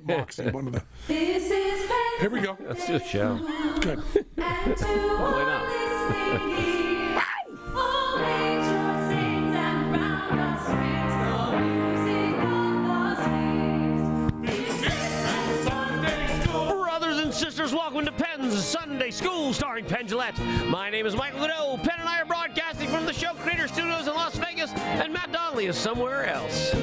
Moxie, one of the. This is Penn. Here we go. Let's do a show. Good. Why not? Brothers and sisters, welcome to Penn's Sunday School, starring Penn Jillette. My name is Michael Godot. Penn and I are broadcasting from the Show Creator Studios in Las Vegas, and Matt Donnelly is somewhere else.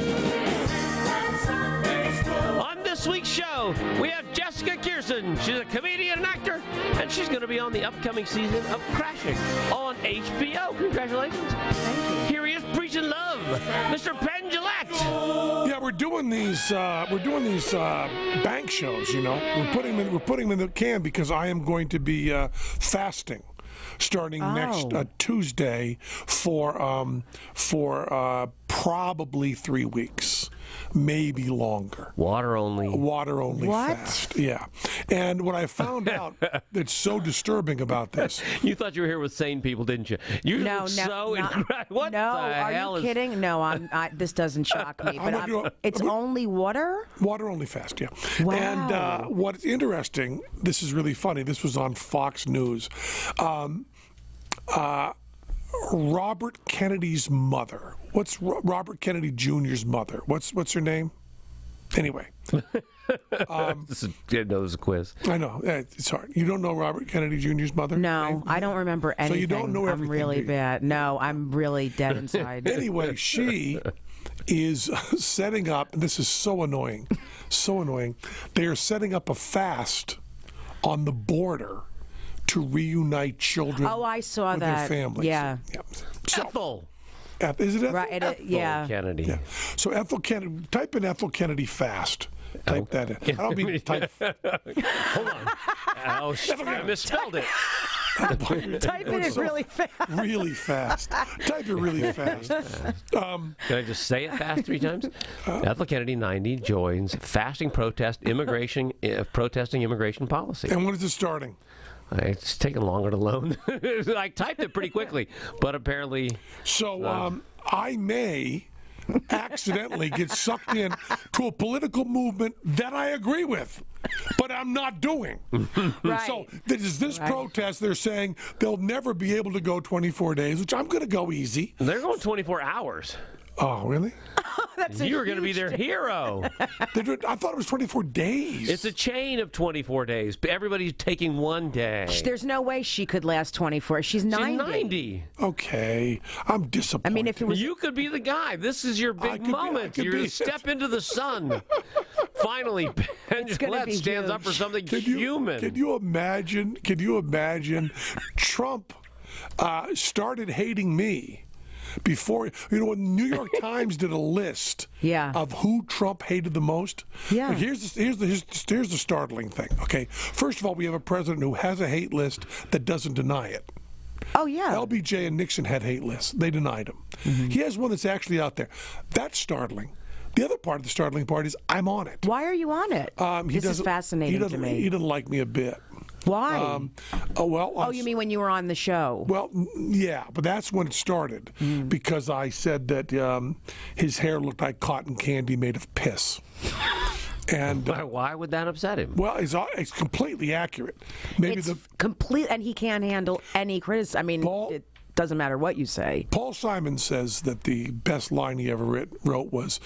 On this week's show, we have Jessica Kirson. She's a comedian and actor, and she's going to be on the upcoming season of Crashing on HBO. Congratulations. Thank you. Here he is preaching love, Mr. Penn Jillette. Yeah, we're doing these bank shows. You know, we're putting them in the can because I am going to be fasting starting next Tuesday for probably 3 weeks. Maybe longer. Water only. Water only What? fast. Yeah. And what I found out that's so disturbing about this. You thought you were here with sane people, didn't you? You look so what no, the are hell you kidding? No, this doesn't shock me. But it's only water? Water only fast, yeah. Wow. And what's interesting, this is really funny, this was on Fox News. Robert Kennedy's mother. What's Robert Kennedy Jr.'s mother? What's her name? Anyway. This is a quiz. I know. It's hard. You don't know Robert Kennedy Jr.'s mother? No, I don't remember anything. So you don't know everything, I'm really do you? bad. No, I'm really dead inside. Anyway, she is setting up, and this is so annoying, they are setting up a fast on the border to reunite children I saw with that. their families. Yeah. So, Ethel. is it Ethel? Right, yeah. Kennedy. Yeah. So Ethel Kennedy, type in Ethel Kennedy fast. Type that in. I don't mean to type. Hold on. Oh, I misspelled it. Type it in really fast. Really fast. Type it really fast. Can I just say it fast 3 times? Ethel Kennedy, 90, joins fasting protesting immigration policy. And when is it starting? It's taken longer to load. I typed it pretty quickly, but apparently. So I may accidentally get sucked in to a political movement that I agree with, but I'm not doing. Right. So this protest, they're saying they'll never be able to go 24 days, which I'm going to go easy. They're going 24 hours. Oh, really? You were going to be their hero. I thought it was 24 days. It's a chain of 24 days. Everybody's taking one day. There's no way she could last 24. She's 90. She's 90. Okay. I'm disappointed. I mean, if it was... You could be the guy. This is your big moment. You're going to step into the sun. Finally, Penn Jillette stands up for something human. Can you imagine Trump started hating me before, when the New York Times did a list of who Trump hated the most. Yeah. Like, here's the startling thing. Okay, first of all, we have a president who has a hate list that doesn't deny it. Oh, yeah. LBJ and Nixon had hate lists. They denied him. Mm-hmm. He has one that's actually out there. That's startling. The other part of the startling part is I'm on it. Why are you on it? This is fascinating to me. He doesn't like me a bit. Why? You mean when you were on the show? Well, yeah, but that's when it started because I said that his hair looked like cotton candy made of piss. And why would that upset him? Well, it's completely accurate. Maybe it's complete, and he can't handle any criticism. I mean, it doesn't matter what you say. Paul Simon says that the best line he ever wrote was,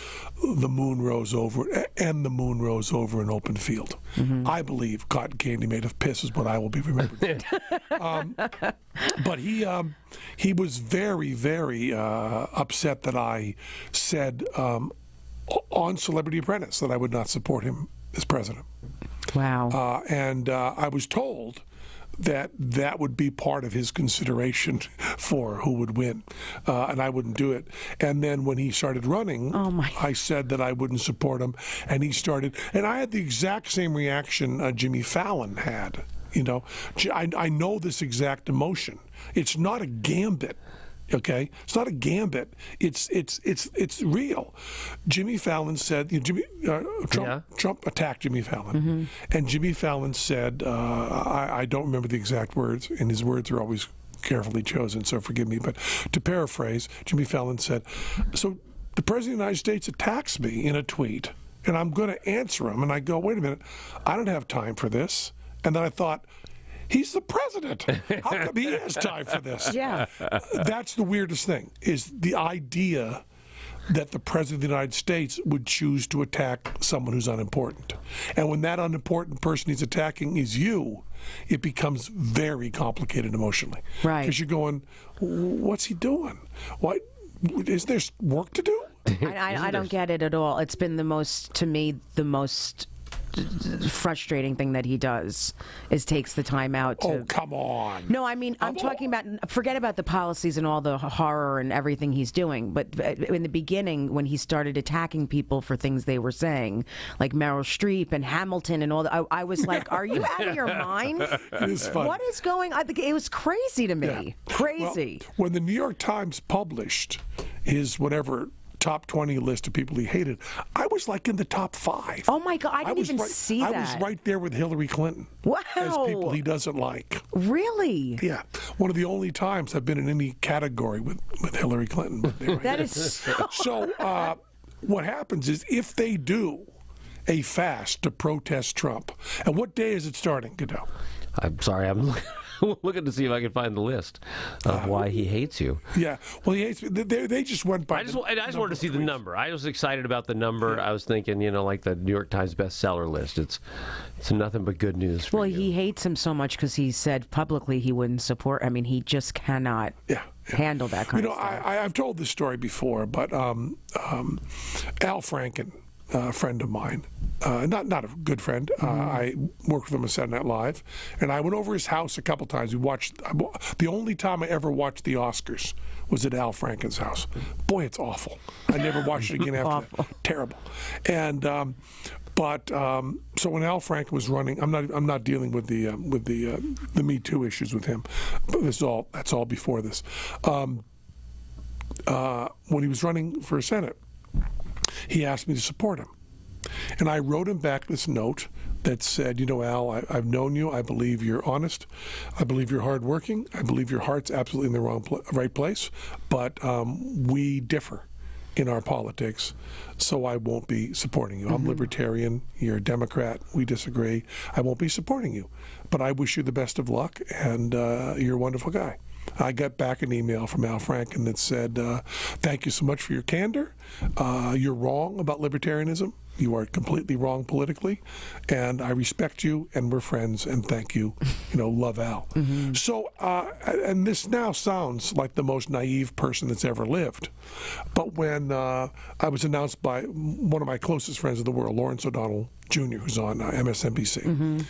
"The moon rose over, and the moon rose over an open field." Mm-hmm. I believe cotton candy made of piss is what I will be remembered for. But he was very, very upset that I said on Celebrity Apprentice that I would not support him as president. Wow. And I was told that would be part of his consideration for who would win, and I wouldn't do it. And then when he started running, I said that I wouldn't support him, and he started. And I had the exact same reaction Jimmy Fallon had. I know this exact emotion. It's not a gambit. Okay, it's not a gambit. It's real. Jimmy Fallon said, Trump attacked Jimmy Fallon, and Jimmy Fallon said, I don't remember the exact words, and his words are always carefully chosen, so forgive me. But to paraphrase, Jimmy Fallon said, "So the President of the United States attacks me in a tweet, and I'm going to answer him. And I go, wait a minute, I don't have time for this. And then I thought, he's the president. How come he has time for this? Yeah. That's the weirdest thing, is the idea that the president of the United States would choose to attack someone who's unimportant. And when that unimportant person he's attacking is you, it becomes very complicated emotionally. Right. Because you're going, what's he doing? Why? Is there work to do? I don't get it at all. It's been the most frustrating thing that he does is takes the time out to... Oh, come on. No, I mean, I'm talking about, forget about the policies and all the horror and everything he's doing, but in the beginning, when he started attacking people for things they were saying, like Meryl Streep and Hamilton and all that, I was like, are you out of your mind? It is funny. What is going on? It was crazy to me. Yeah. Crazy. Well, when the New York Times published his whatever top 20 list of people he hated, I was like in the top 5. Oh my God, I didn't even see that. I was right there with Hillary Clinton. Wow. As people he doesn't like. Really? Yeah. One of the only times I've been in any category with Hillary Clinton. That is so what happens is if they do a fast to protest Trump, and what day is it starting, Godot? I'm sorry, I'm looking to see if I can find the list of why he hates you. Yeah, well, he hates me. They just went by. I just wanted to see the number. I was excited about the number. Yeah. I was thinking, like the New York Times bestseller list. It's nothing but good news for you. He hates him so much because he said publicly he wouldn't support. I mean, he just cannot handle that kind of stuff. I've told this story before, but Al Franken, a friend of mine, not a good friend. I worked with him on Saturday Night Live, and I went over his house a couple times. We watched. The only time I ever watched the Oscars was at Al Franken's house. Boy, it's awful. I never watched it again after that. Terrible. And so when Al Franken was running, I'm not dealing with the Me Too issues with him. But that's all before this. When he was running for Senate, he asked me to support him. And I wrote him back this note that said, Al, I've known you. I believe you're honest. I believe you're hardworking. I believe your heart's absolutely in the right place. But we differ in our politics, so I won't be supporting you. I'm libertarian. You're a Democrat. We disagree. I won't be supporting you. But I wish you the best of luck, and you're a wonderful guy. I got back an email from Al Franken that said, thank you so much for your candor. You're wrong about libertarianism. You are completely wrong politically, and I respect you, and we're friends, and thank you. Love Al. So, and this now sounds like the most naive person that's ever lived. But when I was announced by one of my closest friends in the world, Lawrence O'Donnell Jr., who's on MSNBC,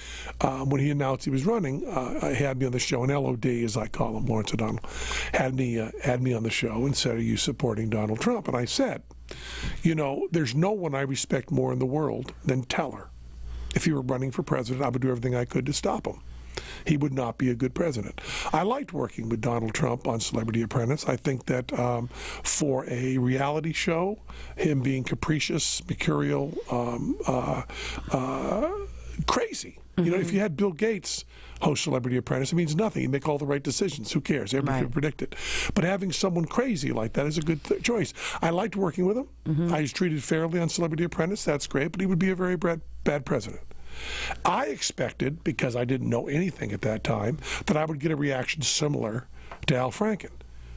when he announced he was running, he had me on the show, and LOD, as I call him, Lawrence O'Donnell, had me on the show and said, are you supporting Donald Trump? And I said, there's no one I respect more in the world than Teller. If he were running for president, I would do everything I could to stop him. He would not be a good president. I liked working with Donald Trump on Celebrity Apprentice. I think that for a reality show, him being capricious, mercurial, crazy. If you had Bill Gates host Celebrity Apprentice, it means nothing. You make all the right decisions. Who cares? Everybody can predict it. But having someone crazy like that is a good choice. I liked working with him. I was treated fairly on Celebrity Apprentice. That's great. But he would be a very bad president. I expected, because I didn't know anything at that time, that I would get a reaction similar to Al Franken.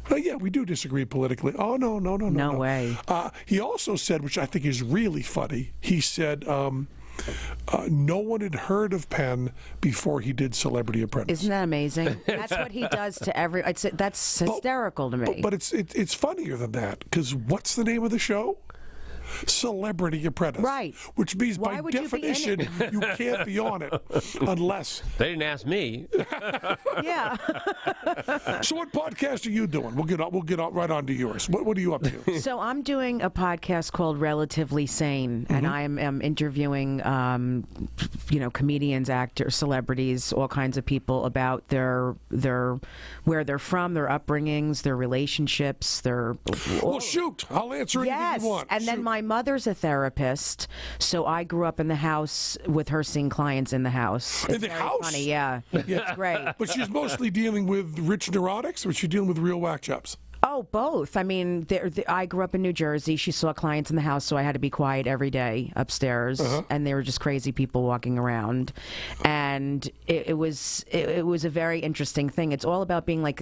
Yeah, we do disagree politically. Oh, no. No way. He also said, which I think is really funny, he said, no one had heard of Penn before he did Celebrity Apprentice. Isn't that amazing? That's what he does to every... That's hysterical to me. But it's funnier than that, because what's the name of the show? Celebrity Apprentice. Right. Which means by definition you can't be on it unless... They didn't ask me. Yeah. So what podcast are you doing? We'll get right on to yours. What are you up to? So I'm doing a podcast called Relatively Sane, and I am interviewing comedians, actors, celebrities, all kinds of people about their where they're from, their upbringings, their relationships, their... Well, shoot. I'll answer anything you want. And then my mother's a therapist, so I grew up in the house with her seeing clients in the house. It's in the very house? Funny, yeah. It's great. But she's mostly dealing with rich neurotics, or is she dealing with real whack jobs? Oh, Oh, both. I mean, I grew up in New Jersey. She saw clients in the house, so I had to be quiet every day upstairs, and they were just crazy people walking around. And it was a very interesting thing. It's all about being like,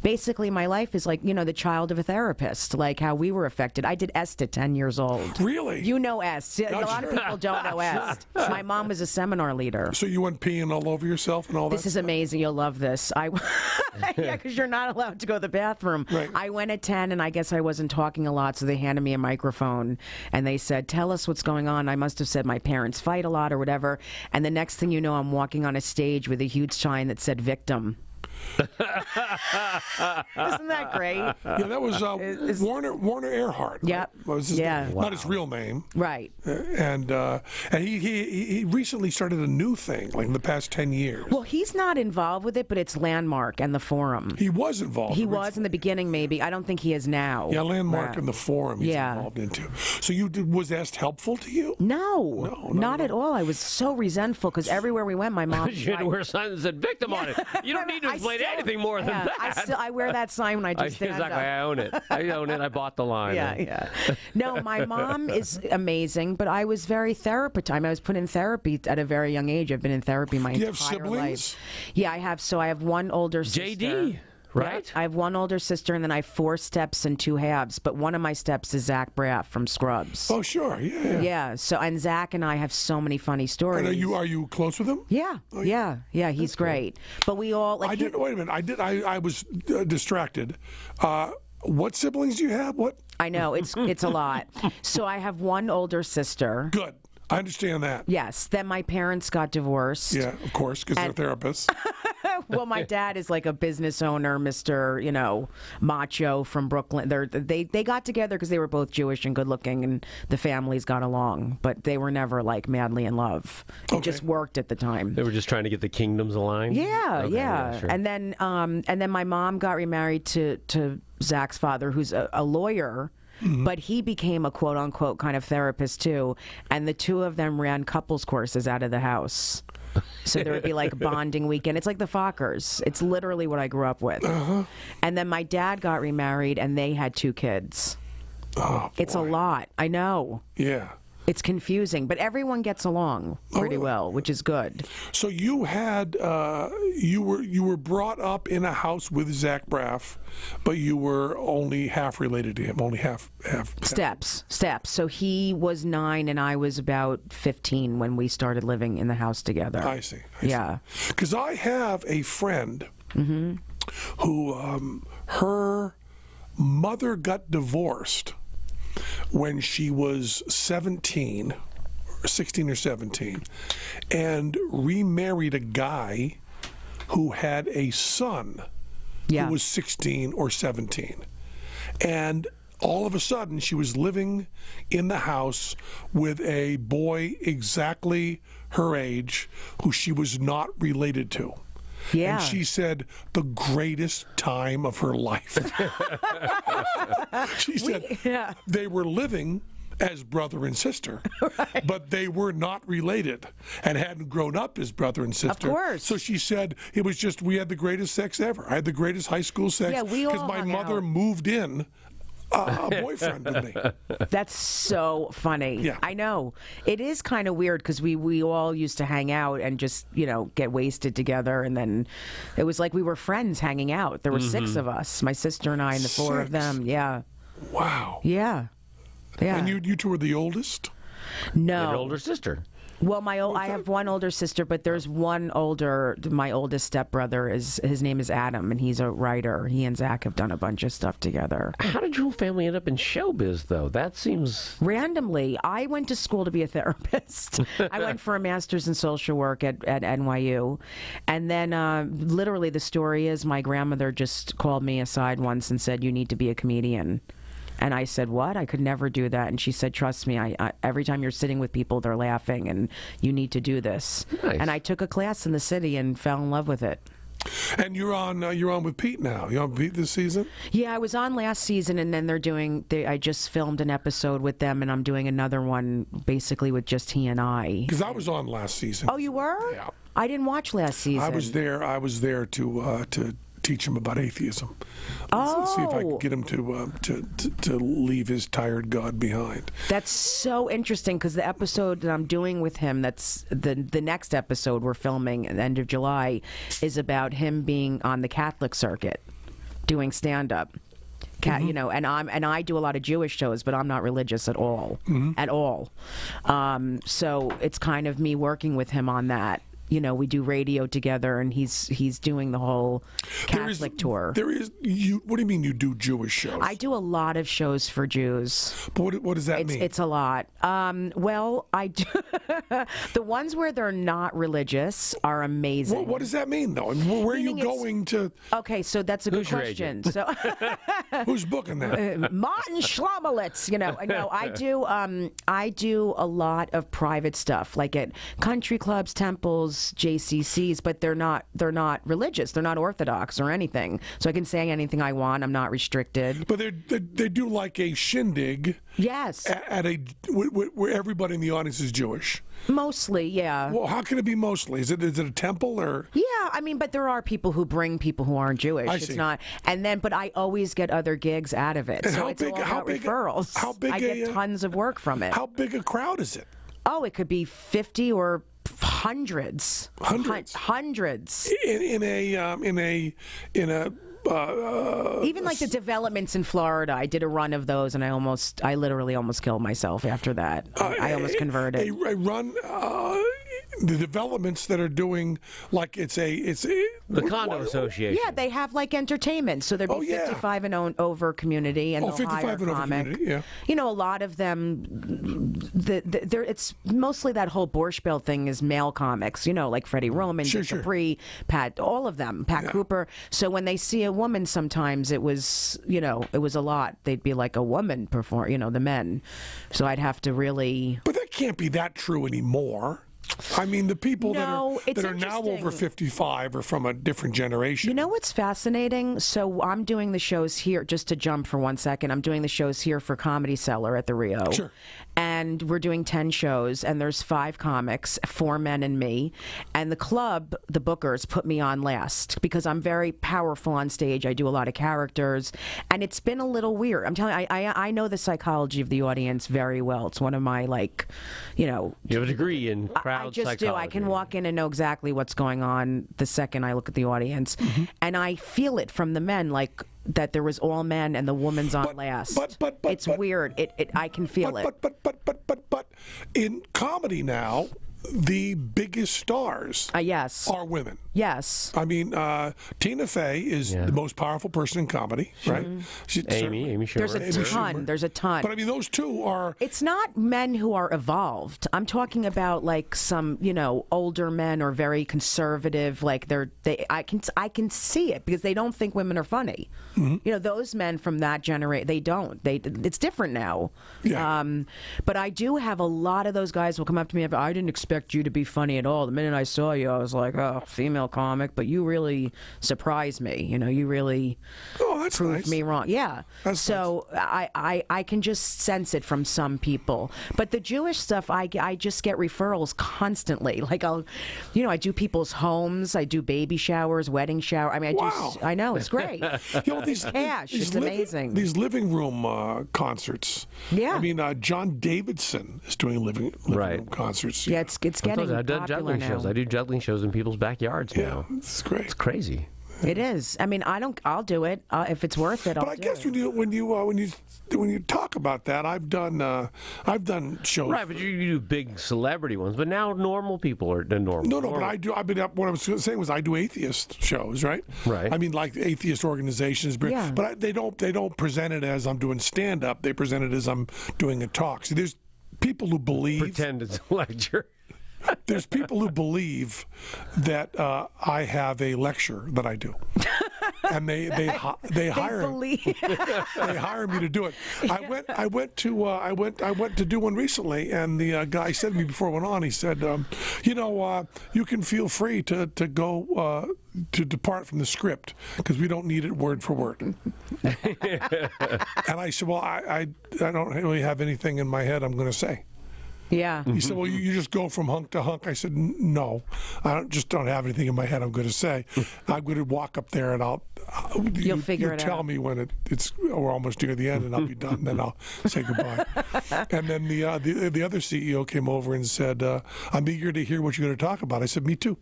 basically, my life is like, the child of a therapist, like how we were affected. I did EST at 10 years old. Really? You know EST. A lot of people don't know EST. My mom was a seminar leader. So you went peeing all over yourself and all that? This is amazing. You'll love this. Yeah, because you're not allowed to go to the bathroom. Right. I went at 10, and I guess I wasn't talking a lot, so they handed me a microphone, and they said, tell us what's going on. I must have said my parents fight a lot or whatever, and the next thing you know, I'm walking on a stage with a huge sign that said victim. Isn't that great? Yeah, that was Warner Earhart. Yeah, right? Not his real name. Right. And he recently started a new thing, like in the past 10 years. Well, he's not involved with it, but it's Landmark and the Forum. He was involved. He was in the beginning, maybe. I don't think he is now. Yeah, Landmark and the Forum he's involved into. So was EST helpful to you? No, not at all. I was so resentful because everywhere we went, my mom. You had to wear a sign that said victim on it. You don't need to explain anything more than that. I wear that sign when I just stand exactly. up. I own it. I bought the line. Yeah. No, my mom is amazing, but I was very therapeutic. I was put in therapy at a very young age. I've been in therapy my entire life. Do you have siblings? Yeah, I have. So I have one older sister. JD. Right? Yeah, I have one older sister, and then I have 4 steps and 2 halves. But one of my steps is Zach Braff from Scrubs. Oh, sure. Yeah. Yeah. So, and Zach and I have so many funny stories. And are you close with him? Yeah. Oh, yeah. He's great. But we all like. Wait a minute. I was distracted. What siblings do you have? What? I know it's a lot. So I have one older sister. Good. I understand that. Yes. Then my parents got divorced. Yeah, of course, because they're therapists. Well, my dad is like a business owner, Mr. Macho from Brooklyn. They got together because they were both Jewish and good looking, and the families got along. But they were never like madly in love. It just worked at the time. They were just trying to get the kingdoms aligned. Yeah, okay, yeah. Sure. And then my mom got remarried to Zach's father, who's a lawyer. Mm-hmm. But he became a quote-unquote kind of therapist, too. And the two of them ran couples courses out of the house. So there would be like bonding weekend. It's like the Fockers. It's literally what I grew up with. And then my dad got remarried, and they had 2 kids. Oh, boy. It's a lot. I know. Yeah. It's confusing, but everyone gets along pretty well, which is good. So you had you were brought up in a house with Zach Braff, but you were only half related to him, only half. Steps. So he was 9 and I was about 15 when we started living in the house together. I see. Yeah. Because I have a friend who her mother got divorced when she was 16 or 17, and remarried a guy who had a son who was 16 or 17. And all of a sudden, she was living in the house with a boy exactly her age who she was not related to. Yeah. And she said the greatest time of her life. She said they were living as brother and sister, but they were not related and hadn't grown up as brother and sister. Of course. So she said it was just, we had the greatest sex ever. I had the greatest high school sex. Yeah, we all because my hung mother out. moved in a boyfriend with me. That's so funny. Yeah. I know. It is kind of weird because we all used to hang out and just, get wasted together. And then it was like we were friends hanging out. There were 6 of us, my sister and I and the 4 of them. Yeah. Wow. Yeah. Yeah. And you 2 were the oldest? No. Your older sister. Well, I have one older sister, but there's my oldest stepbrother his name is Adam, and he's a writer. He and Zach have done a bunch of stuff together. How did your whole family end up in showbiz, though? That seems... Randomly, I went to school to be a therapist. I went for a master's in social work at NYU. And then literally the story is my grandmother just called me aside once and said, you need to be a comedian. And I said, what? I could never do that. And she said, trust me, I every time you're sitting with people, they're laughing, and you need to do this. Nice. And I took a class in the city and fell in love with it. And you're on with Pete now. You're on Pete this season? Yeah, I was on last season, and then I just filmed an episode with them, and I'm doing another one basically with just he and I. Because I was on last season. Oh, you were? Yeah. I didn't watch last season. I was there to teach him about atheism. Oh. See if I can get him to leave his tired God behind. That's so interesting, because the episode that I'm doing with him, that's the next episode we're filming at the end of July, is about him being on the Catholic circuit doing stand-up. You know, and I do a lot of Jewish shows, but I'm not religious at all, at all. So it's kind of me working with him on that. You know, we do radio together, and he's doing the whole Catholic tour. There is you. What do you mean you do Jewish shows? I do a lot of shows for Jews. But what does that mean? It's a lot. Well, I do. The ones where they're not religious are amazing. Well, what does that mean, though? And where are you going to? Okay, so that's a good question. So who's booking that? Martin Schlommelitz. You know, no, I do a lot of private stuff, like at country clubs, temples, JCCs, but they're not religious. They're not Orthodox or anything. So I can say anything I want. I'm not restricted. But they do like a shindig. Yes. At where everybody in the audience is Jewish. Mostly, yeah. Well, how can it be mostly? Is it a temple or? Yeah, I mean, but there are people who bring people who aren't Jewish. I It's see. not, but I always get other gigs out of it. And so how it's big- all how about big- referrals. how big I get tons of work from it. How big a crowd is it? Oh, it could be 50 or hundreds. Hundreds. Hundreds. In a Even like the developments in Florida, I did a run of those, and I literally almost killed myself after that. I almost converted. A run. The developments that are doing like it's The condo association. Yeah, they have like entertainment, so there'd be 55 and over community, and they'll 55 hire and a over comic. community, yeah. You know, a lot of them, it's mostly that whole Borscht Belt thing is male comics. You know, like Freddie Roman, Sure. Capri, Pat, all of them, Pat Cooper. So when they see a woman, sometimes it was a lot. They'd be like, a woman perform, the men. So I'd have to really. But that can't be that true anymore. I mean, the people that are now over 55 are from a different generation. You know what's fascinating? So I'm doing the shows here, just to jump for 1 second, I'm doing the shows here for Comedy Cellar at the Rio. Sure. And we're doing 10 shows, and there's 5 comics, 4 men and me. And the club, the bookers, put me on last because I'm very powerful on stage. I do a lot of characters, and it's been a little weird. I'm telling you, I know the psychology of the audience very well. It's one of my, You have a degree in crowd I just psychology. do. I can walk in and know exactly what's going on the second I look at the audience. And I feel it from the men, like that there was all men and the woman's on last. It's weird. I can feel it. But in comedy now, the biggest stars yes. are women. Yes. I mean, Tina Fey is the most powerful person in comedy, right? Amy Schumer. There's a ton. But I mean, those two are. It's not men who are evolved. I'm talking about like some, older men or very conservative. Like I can see it because they don't think women are funny. Those men from that generation, they don't. It's different now. Yeah. But I do have a lot of those guys will come up to me. I didn't expect you to be funny at all. The minute I saw you, I was like, oh, female comic, but you really surprised me. You really proved nice. me wrong. Yeah. That's so nice. I can just sense it from some people. But the Jewish stuff, I just get referrals constantly. Like I do people's homes, I do baby showers, wedding shower. I mean, I know, it's great. These cash. It's amazing. These living room concerts. Yeah. I mean, John Davidson is doing living room concerts. Yeah, it's getting I've done popular juggling now. shows. I do juggling shows in people's backyards now. It's great. It's crazy. It is. I mean, I'll do it if it's worth it. But I guess when you talk about that, I've done shows. Right, but you do big celebrity ones. But now normal people are the normal. No, but I do. What I was saying was I do atheist shows, right? Right. I mean, like atheist organizations, Yeah. but they don't present it as I'm doing stand up. They present it as I'm doing a talk. See, there's people who believe Pretend it's a lecture. There's people who believe that I have a lecture that I do, and they hire they hire me to do it. I went to do one recently, and the guy said to me before I went on. He said, you can feel free to go. To depart from the script because we don't need it word for word. And I said, well, I don't really have anything in my head I'm going to say. Yeah. He said, well, you just go from hunk to hunk. I said, no, I don't have anything in my head I'm going to say. I'm going to walk up there and You'll figure it out. Tell me when we're almost near the end and I'll be done. Then I'll say goodbye. And then the other CEO came over and said, I'm eager to hear what you're going to talk about. I said, me too.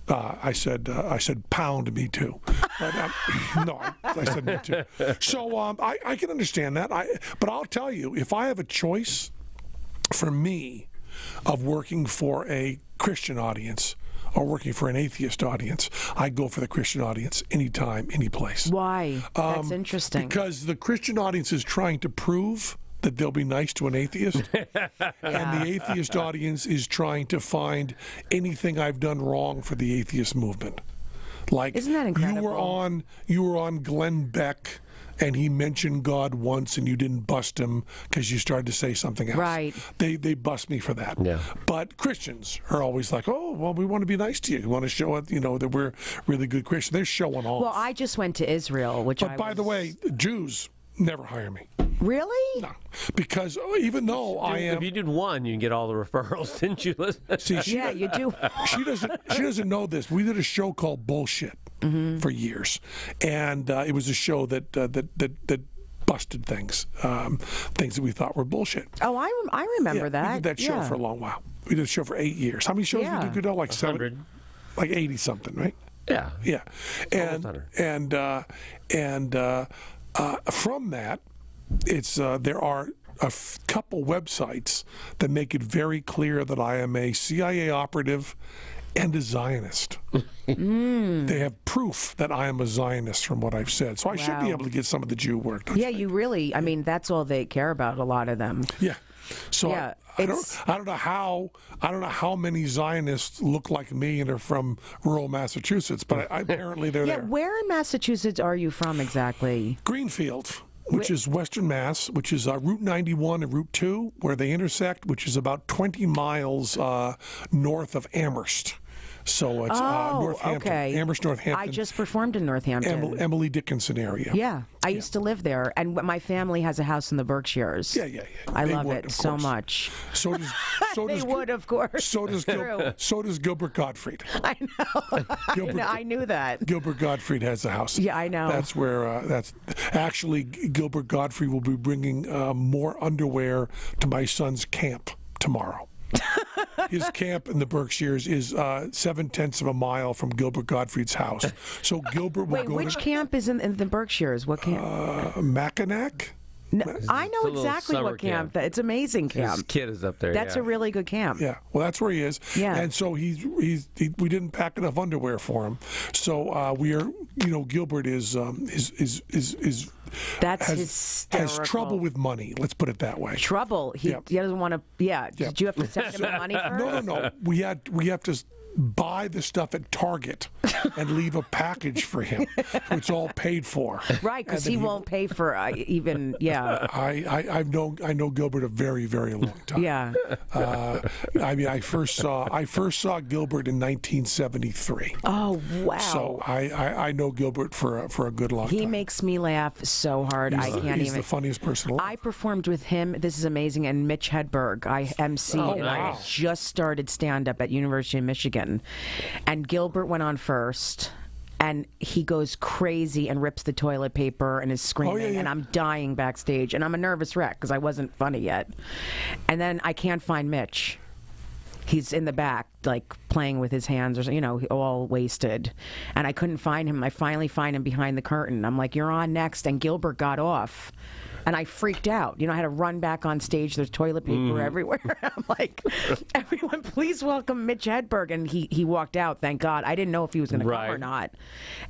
I said, pound me too. But, no, I said me too. So I can understand that. But I'll tell you, if I have a choice for me of working for a Christian audience or working for an atheist audience, I go for the Christian audience anytime, any place. Why? That's interesting. Because the Christian audience is trying to prove that they'll be nice to an atheist, and the atheist audience is trying to find anything I've done wrong for the atheist movement. Like, isn't that incredible? You were on Glenn Beck, and he mentioned God once, and you didn't bust him because you started to say something else. Right. They bust me for that. Yeah. But Christians are always like, oh, well, we want to be nice to you. We want to show it, that we're really good Christians. They're showing off. Well, I just went to Israel, But by the way, Jews never hire me. Really? No, because even though I am, if you did one, you can get all the referrals, didn't you? See, yeah, you do. She doesn't know this. We did a show called Bullshit for years, and it was a show that busted things that we thought were bullshit. Oh, I remember that. We did that show for a long while. We did a show for 8 years. How many shows we did? You know, like 100. like 80 something, right? Yeah. Yeah, and from that, it's there are a couple websites that make it very clear that I am a CIA operative and a Zionist. They have proof that I am a Zionist from what I've said, so I should be able to get some of the Jew work. Yeah, you really. I mean, that's all they care about. A lot of them. Yeah. So yeah, I don't know how many Zionists look like me and are from rural Massachusetts, but apparently they're there. Where in Massachusetts are you from exactly? Greenfield, which is Western Mass, which is Route 91 and Route 2, where they intersect, which is about 20 miles north of Amherst. So it's Northampton, okay. Amherst, Northampton. I just performed in Northampton. Emily Dickinson area. Yeah, I used to live there, and my family has a house in the Berkshires. Yeah. I love it so much. So does they would, of course. So does Gilbert Gottfried. I know. I knew that. Gilbert Gottfried has a house. Yeah, I know. That's where that's actually Gilbert Gottfried will be bringing more underwear to my son's camp tomorrow. His camp in the Berkshires is 0.7 of a mile from Gilbert Gottfried's house. So Gilbert will go which camp is in the Berkshires? What camp? Mackinac. No, I know exactly what camp. It's amazing camp. His kid is up there. That's a really good camp. Yeah, well, that's where he is. Yeah, and so we didn't pack enough underwear for him. So we are, Gilbert is that's hysterical. Has trouble with money. Let's put it that way. Trouble. He doesn't want to. Yeah. Did you have to send him the money first? No. We have to buy the stuff at Target and leave a package for him. It's all paid for. Right, because he won't pay for even. Yeah. I know Gilbert a very, very long time. Yeah. I first saw Gilbert in 1973. Oh wow. So I know Gilbert for a good long time. He makes me laugh so hard. He's the funniest person alive. I performed with him. This is amazing. And Mitch Hedberg. I emceed, and I just started stand up at University of Michigan. And Gilbert went on first, and he goes crazy and rips the toilet paper and is screaming, and I'm dying backstage, and I'm a nervous wreck because I wasn't funny yet. And then I can't find Mitch. He's in the back, like playing with his hands, or all wasted. And I couldn't find him. I finally find him behind the curtain. I'm like, "You're on next," and Gilbert got off. And I freaked out. I had to run back on stage. There's toilet paper everywhere. I'm like, everyone, please welcome Mitch Hedberg. And he walked out, thank God. I didn't know if he was going to come or not.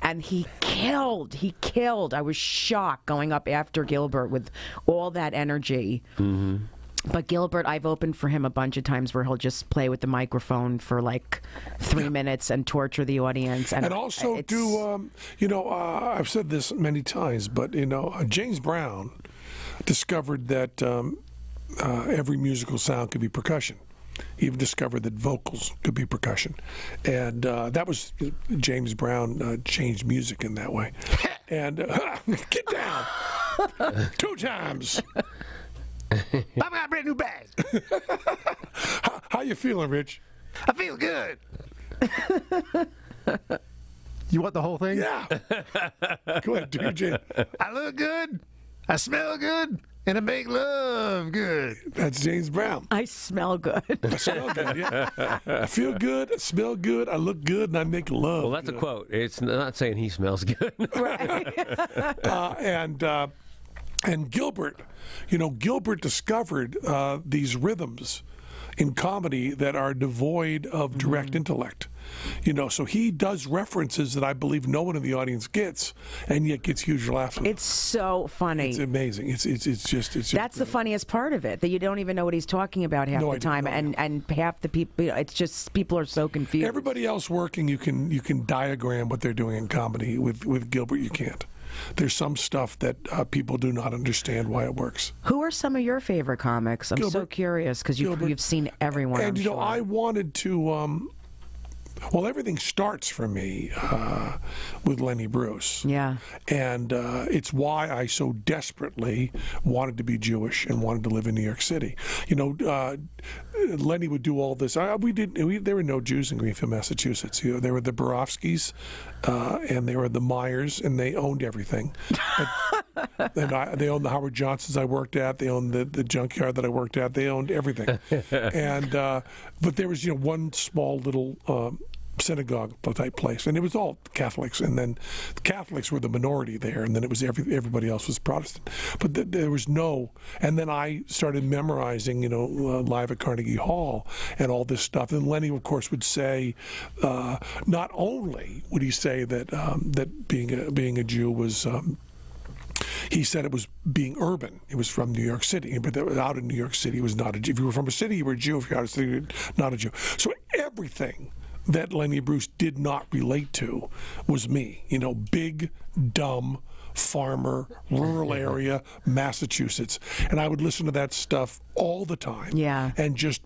And he killed. I was shocked going up after Gilbert with all that energy. Mm-hmm. But Gilbert, I've opened for him a bunch of times where he'll just play with the microphone for like 3 minutes and torture the audience. And also do, I've said this many times, but, James Brown discovered that every musical sound could be percussion. He even discovered that vocals could be percussion. And that was James Brown changed music in that way. And get down 2 times. I got a brand new bag. How you feeling, Rich? I feel good. You want the whole thing? Yeah. Go ahead, do your jam. I look good. I smell good. And I make love good. That's James Brown. I smell good. I smell good, yeah. I feel good, I smell good, I look good, and I make love. Well, that's good. a quote. It's not saying he smells good. And Gilbert, Gilbert discovered these rhythms in comedy that are devoid of direct intellect. So he does references that I believe no one in the audience gets, and yet gets huge laughs. It's so funny. It's amazing. It's just That's the funniest part of it, that you don't even know what he's talking about half the time, and half the people. It's just people are so confused. Everybody else working, you can diagram what they're doing in comedy. With Gilbert, you can't. There's some stuff that people do not understand why it works. Who are some of your favorite comics? I'm so Gilbert. curious because you've seen everyone. And I'm sure. I wanted to. Well, everything starts for me with Lenny Bruce. Yeah. And it's why I so desperately wanted to be Jewish and wanted to live in New York City. Lenny would do all this. There were no Jews in Greenfield, Massachusetts. There were the Borofskis and there were the Myers, and they owned everything. They owned the Howard Johnsons I worked at. They owned the junkyard that I worked at. They owned everything. And but there was one small little synagogue type place, and it was all Catholics, and then the Catholics were the minority there, and then it was everybody else was Protestant. But there was no, and then I started memorizing, live at Carnegie Hall and all this stuff. And Lenny, of course, would say, not only would he say that that being a Jew was. He said it was being urban. It was from New York City. But out in New York City, it was not a Jew. If you were from a city, you were a Jew. If you were out of a city, you were not a Jew. So everything that Lenny Bruce did not relate to was me. Big, dumb, farmer, rural area, Massachusetts. And I would listen to that stuff all the time. Yeah. And just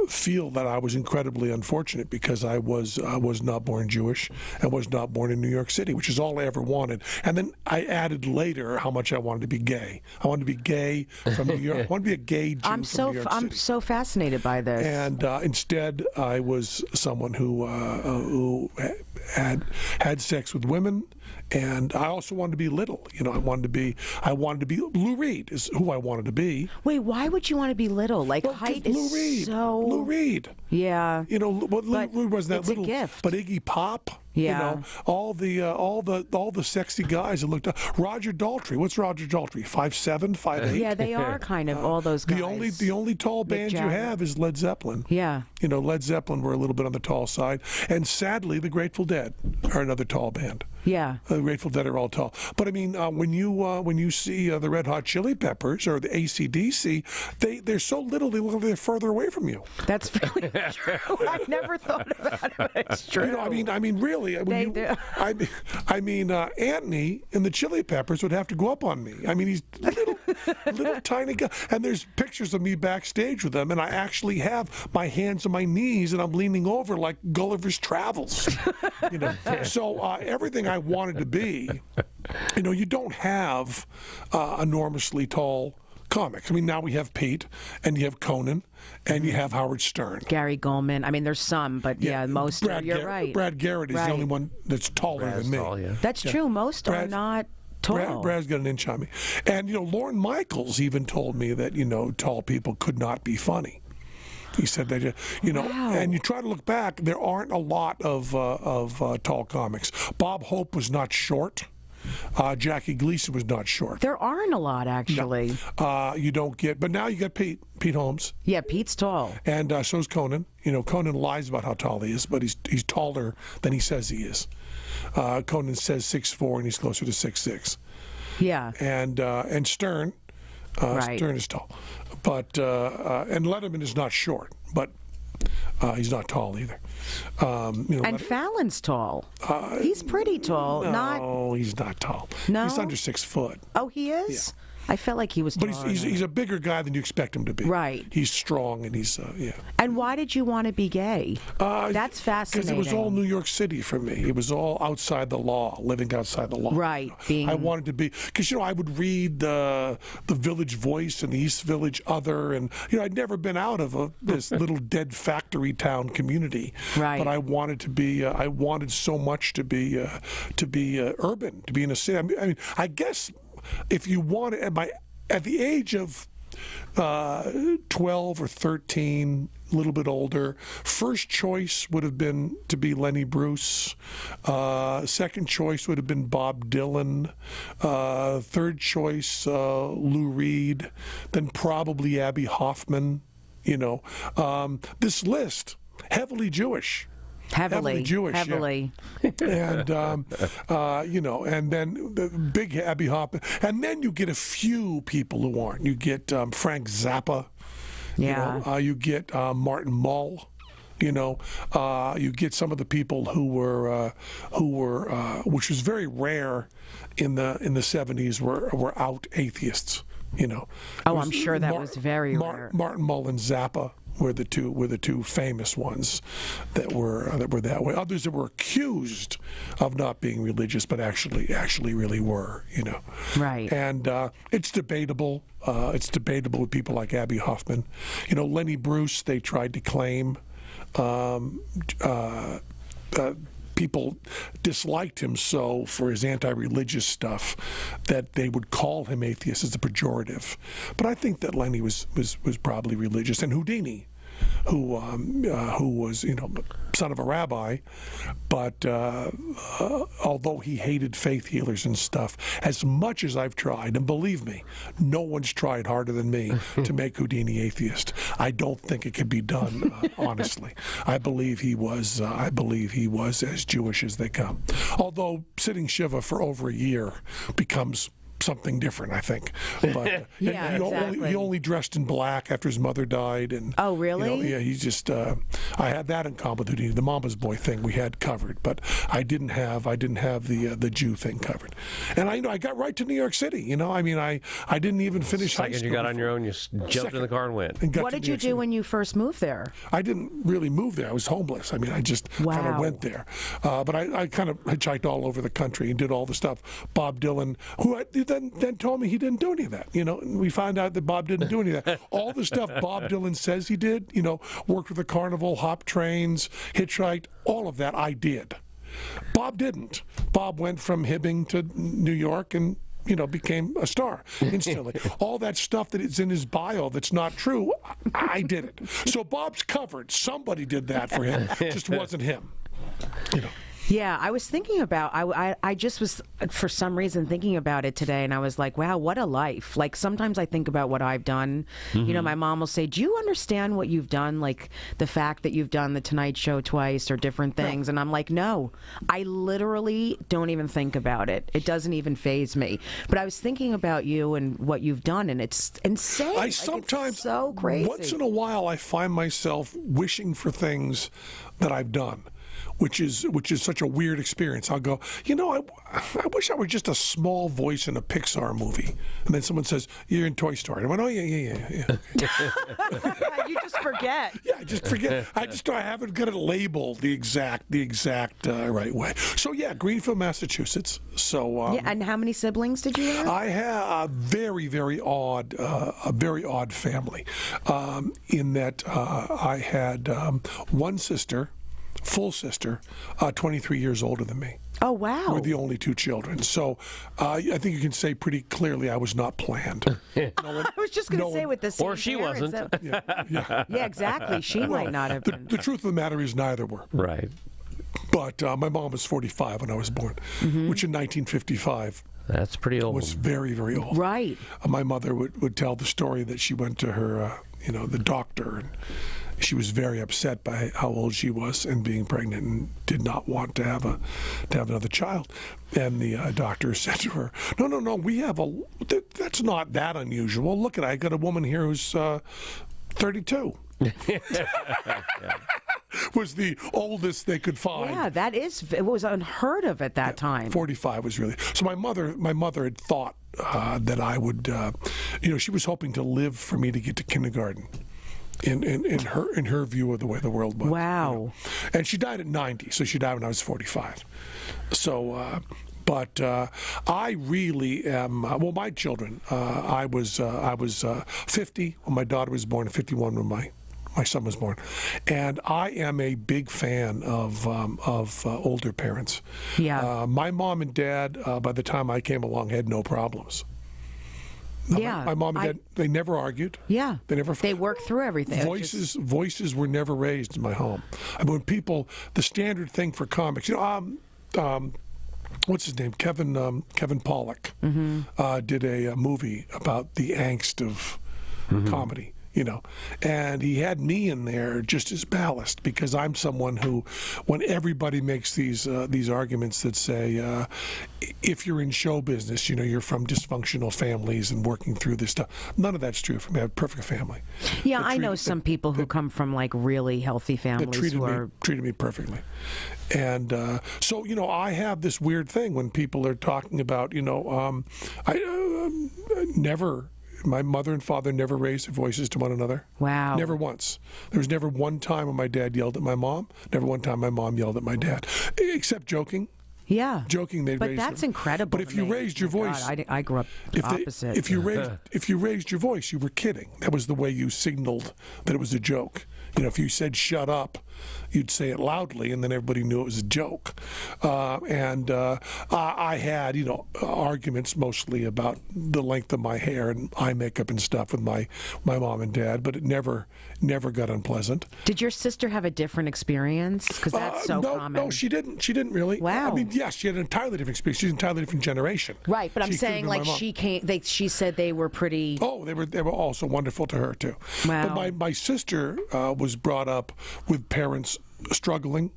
feel that I was incredibly unfortunate because I was not born Jewish and was not born in New York City, which is all I ever wanted. And then I added later how much I wanted to be gay. I wanted to be gay from New York. I wanted to be a gay Jew from New York City. I'm so fascinated by this. And instead, I was someone who had sex with women, and I also wanted to be little. I wanted to be Lou Reed is who I wanted to be. Wait, why would you want to be little? Height Lou Reed, so. Lou Reed. Yeah. Lou Reed wasn't that it's little. A gift. But Iggy Pop. Yeah. All the sexy guys that looked up. Roger Daltrey. What's Roger Daltrey? 5'7", 5'8"? Yeah, they are kind of all those guys. The only tall band you have is Led Zeppelin. Yeah. Led Zeppelin were a little bit on the tall side, and sadly, the Grateful Dead are another tall band. Yeah. The Grateful Dead are all tall. But I mean, when you see the Red Hot Chili Peppers or the AC/DC, they're so little they look like they're further away from you. That's really true. I never thought about it. It's true. I mean, really. Do. I mean, Anthony and the Chili Peppers would have to go up on me. I mean, he's little tiny guy, and there's pictures of me backstage with them, and I actually have my hands on my knees, and I'm leaning over like Gulliver's Travels. So everything I wanted to be, you don't have enormously tall comics. I mean, now we have Pete, and you have Conan, and you have Howard Stern. Gary Goldman. I mean, there's some, but most you're right. Brad Garrett is the only one that's taller than me. Tall, yeah. That's true. Most are not tall. Brad's got an inch on me. And, Lorne Michaels even told me that, tall people could not be funny. He said that, Wow. And you try to look back, there aren't a lot of tall comics. Bob Hope was not short. Jackie Gleason was not short. There aren't a lot, actually. No. You don't get, but now you got Pete Holmes. Yeah, Pete's tall. And so's Conan. Conan lies about how tall he is, but he's taller than he says he is. Conan says 6'4", and he's closer to 6'6". Yeah. And Stern, right. Stern is tall, but and Letterman is not short, but he's not tall either. And Fallon's tall. Uh, he's pretty tall. No, he's not tall. No? He's under 6 foot. Oh, he is? I felt like he was But taller. he's a bigger guy than you expect him to be. Right. He's strong, and he's, yeah. And why did you want to be gay? That's fascinating. Because it was all New York City for me. It was all outside the law, living outside the law. Right. I wanted to be, because, I would read the Village Voice and the East Village Other, and, I'd never been out of this little dead factory town community. Right. But I wanted to be, I wanted so much to be urban, to be in a city. I mean, I guess if you wanted, at the age of 12 or 13, a little bit older, first choice would have been to be Lenny Bruce. Second choice would have been Bob Dylan. Third choice, Lou Reed. Then probably Abby Hoffman. This list, heavily Jewish. Heavily Jewish, heavily. Yeah. And and then the big Abby Hoffman, and then you get a few people who aren't. You get Frank Zappa. Yeah. You get Martin Mull. You get some of the people who were, which was very rare in the 70s, were out atheists. I'm sure that was very rare. Martin Mull and Zappa were the two famous ones that were that way. Others that were accused of not being religious, but actually really were. Right. And it's debatable. It's debatable with people like Abby Hoffman. Lenny Bruce, they tried to claim. People disliked him so for his anti-religious stuff that they would call him atheist as a pejorative. But I think that Lenny was probably religious. And Houdini, who was son of a rabbi, but although he hated faith healers and stuff, as much as I've tried, and believe me, no one's tried harder than me to make Houdini atheist. I don't think it can be done, honestly. I believe he was as Jewish as they come. Although sitting Shiva for over a year becomes something different, I think. But yeah, exactly. He only dressed in black after his mother died. And oh, really? Yeah, he's just. I had that in common with Houdini. The Mama's Boy thing we had covered, but I didn't have the Jew thing covered. And I got right to New York City. I didn't even finish high school. Second you got on your own, you jumped in the car and went. What did you do when you first moved there? I didn't really move there. I was homeless. I just kind of went there. But I kind of hitchhiked all over the country and did all the stuff. Bob Dylan, who then told me he didn't do any of that. And we found out that Bob didn't do any of that. All the stuff Bob Dylan says he did, worked with the carnival, hop trains, hitchhiked, all of that I did. Bob didn't. Bob went from Hibbing to New York and became a star instantly. All that stuff that is in his bio that's not true, I did it. So Bob's covered. Somebody did that for him. Just wasn't him. Yeah, I was thinking about, I just was, for some reason, thinking about it today, and I was like, wow, what a life. Like, sometimes I think about what I've done. Mm-hmm. My mom will say, do you understand what you've done? Like, the fact that you've done The Tonight Show twice or different things. And I'm like, no, I literally don't even think about it. It doesn't even faze me. But I was thinking about you and what you've done, and it's insane. I sometimes, it's so crazy. Once in a while, I find myself wishing for things that I've done. Which is such a weird experience. I'll go, I wish I were just a small voice in a Pixar movie. And then someone says, you're in Toy Story. And I went, oh, yeah. You just forget. Yeah, I just forget. I haven't got it labeled the exact right way. So, yeah, Greenfield, Massachusetts. So, yeah, and how many siblings did you have? I have a very, very odd family in that I had one sister, full sister, 23 years older than me. Oh, wow. We're the only two children. So I think you can say pretty clearly I was not planned. I was just going to say with the same or she parents, wasn't. Yeah, exactly. She might not have been. The truth of the matter is neither were. Right. But my mom was 45 when I was born, which in 1955 that's pretty old. was very, very old. Right. My mother would tell the story that she went to her, the doctor, and she was very upset by how old she was and being pregnant and did not want to have another child. And the doctor said to her, no, we have that's not that unusual. Look I got a woman here who's 32. Was the oldest they could find. Yeah, it was unheard of at that time. 45 was really. So my mother had thought that I would, she was hoping to live for me to get to kindergarten. In her view of the way the world was. Wow. And she died at 90, so she died when I was 45. So, but I really am. Well, my children. I was 50 when my daughter was born, and 51 when my son was born, and I am a big fan of older parents. Yeah. My mom and dad, by the time I came along, had no problems. Yeah, my mom and dad, they never argued. Yeah, they worked through everything. Voices were never raised in my home. I mean, when the standard thing for comics, what's his name? Kevin Pollak did a movie about the angst of comedy. And he had me in there just as ballast, because I'm someone who, when everybody makes these arguments that say, if you're in show business, you're from dysfunctional families and working through this stuff. None of that's true for me. I have a perfect family. Yeah, I know some people who come from like really healthy families that treated me perfectly. And so, I have this weird thing when people are talking about, my mother and father never raised their voices to one another. Wow. Never once. There was never one time when my dad yelled at my mom. Never one time my mom yelled at my dad. Except joking. Yeah. Joking, they raised them. But that's incredible. But if you raised your voice... God, I grew up opposite. If you raised your voice, you were kidding. That was the way you signaled that it was a joke. If you said shut up, you'd say it loudly, and then everybody knew it was a joke. I had, arguments mostly about the length of my hair and eye makeup and stuff with my mom and dad, but it never got unpleasant. Did your sister have a different experience? Because that's so common. No, she didn't. She didn't really. Wow. I mean, yes, she had an entirely different experience. She's an entirely different generation. Right, but I'm saying, like, she said they were pretty... Oh, they were also wonderful to her, too. Wow. But my sister was brought up with parents struggling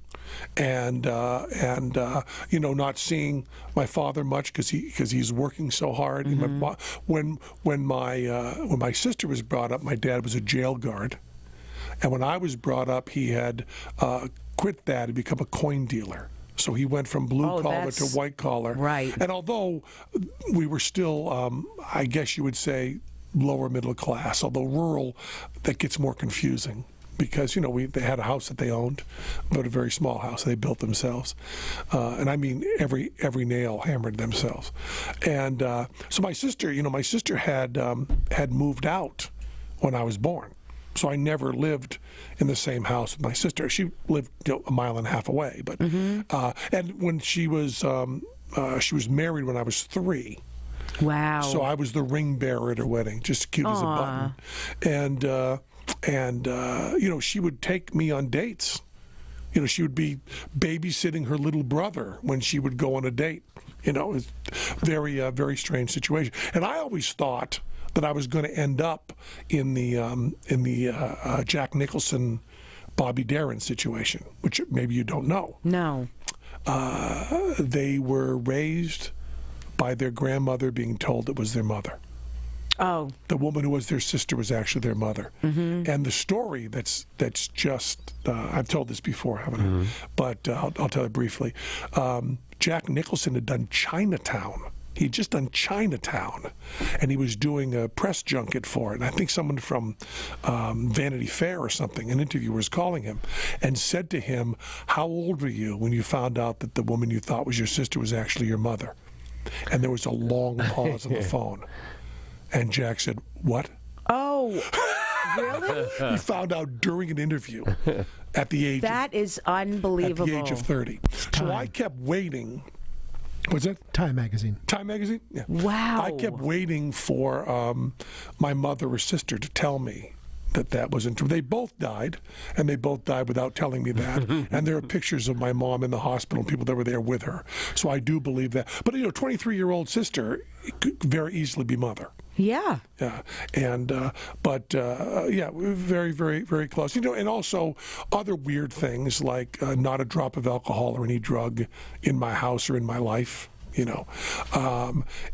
and not seeing my father much because he's working so hard. When my sister was brought up, my dad was a jail guard, and when I was brought up, he had quit that and become a coin dealer. So he went from blue collar to white collar. Right. And although we were still, I guess you would say, lower middle class, although rural, that gets more confusing. Because they had a house that they owned, but a very small house they built themselves, and I mean every nail hammered themselves. And so my sister had moved out when I was born, so I never lived in the same house with my sister. She lived a mile and a half away, but and when she was married when I was 3. Wow. So I was the ring bearer at her wedding, just cute as a button, and she would take me on dates. She would be babysitting her little brother when she would go on a date. It was very strange situation. And I always thought that I was going to end up in the Jack Nicholson, Bobby Darin situation, which maybe you don't know. No. They were raised by their grandmother being told it was their mother. Oh. The woman who was their sister was actually their mother. And the story that's just, I've told this before, haven't I? But I'll tell it briefly. Jack Nicholson had done Chinatown. He'd just done Chinatown, and he was doing a press junket for it. And I think someone from Vanity Fair or something, an interviewer was calling him and said to him, "How old were you when you found out that the woman you thought was your sister was actually your mother?" And there was a long pause on the phone. And Jack said, "What?" Oh, really? He found out during an interview at the age that is unbelievable. At the age of 30. So I kept waiting. What's that? Time magazine. Time magazine? Yeah. Wow. I kept waiting for my mother or sister to tell me that wasn't true. They both died, and they both died without telling me that. And there are pictures of my mom in the hospital and people that were there with her. So I do believe that. But, 23-year-old sister could very easily be mother. Yeah. Yeah. And, yeah, very, very, very close. And also other weird things like not a drop of alcohol or any drug in my house or in my life.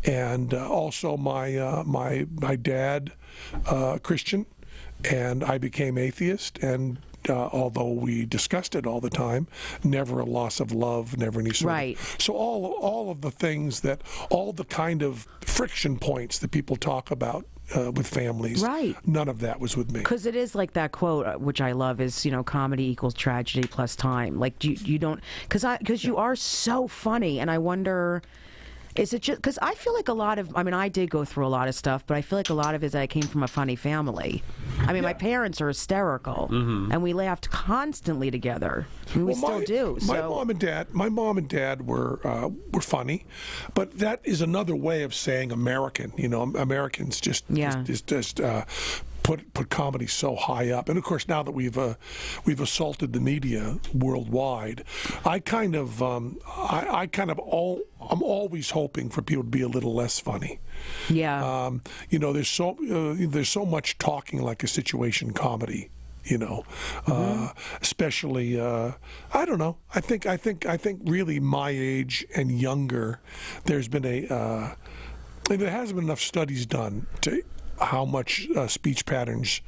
And also my dad, Christian, and I became atheist, and although we discussed it all the time, never a loss of love, never any sort Right. of. So all of the things that, all the kind of friction points that people talk about with families, Right. none of that was with me. Because it is like that quote, which I love, is comedy equals tragedy plus time. Like you don't, because you are so funny, and I wonder. Is it just because I feel like a lot of, I did go through a lot of stuff, but I feel like a lot of it is that I came from a funny family. My parents are hysterical, and we laughed constantly together. We still do. My mom and dad were funny, but that is another way of saying American. Americans just put comedy so high up, and of course now that we've assaulted the media worldwide, I'm always hoping for people to be a little less funny. Yeah. There's so much talking like a situation comedy. Especially I don't know. I think really my age and younger, there's been there hasn't been enough studies done to how much speech patterns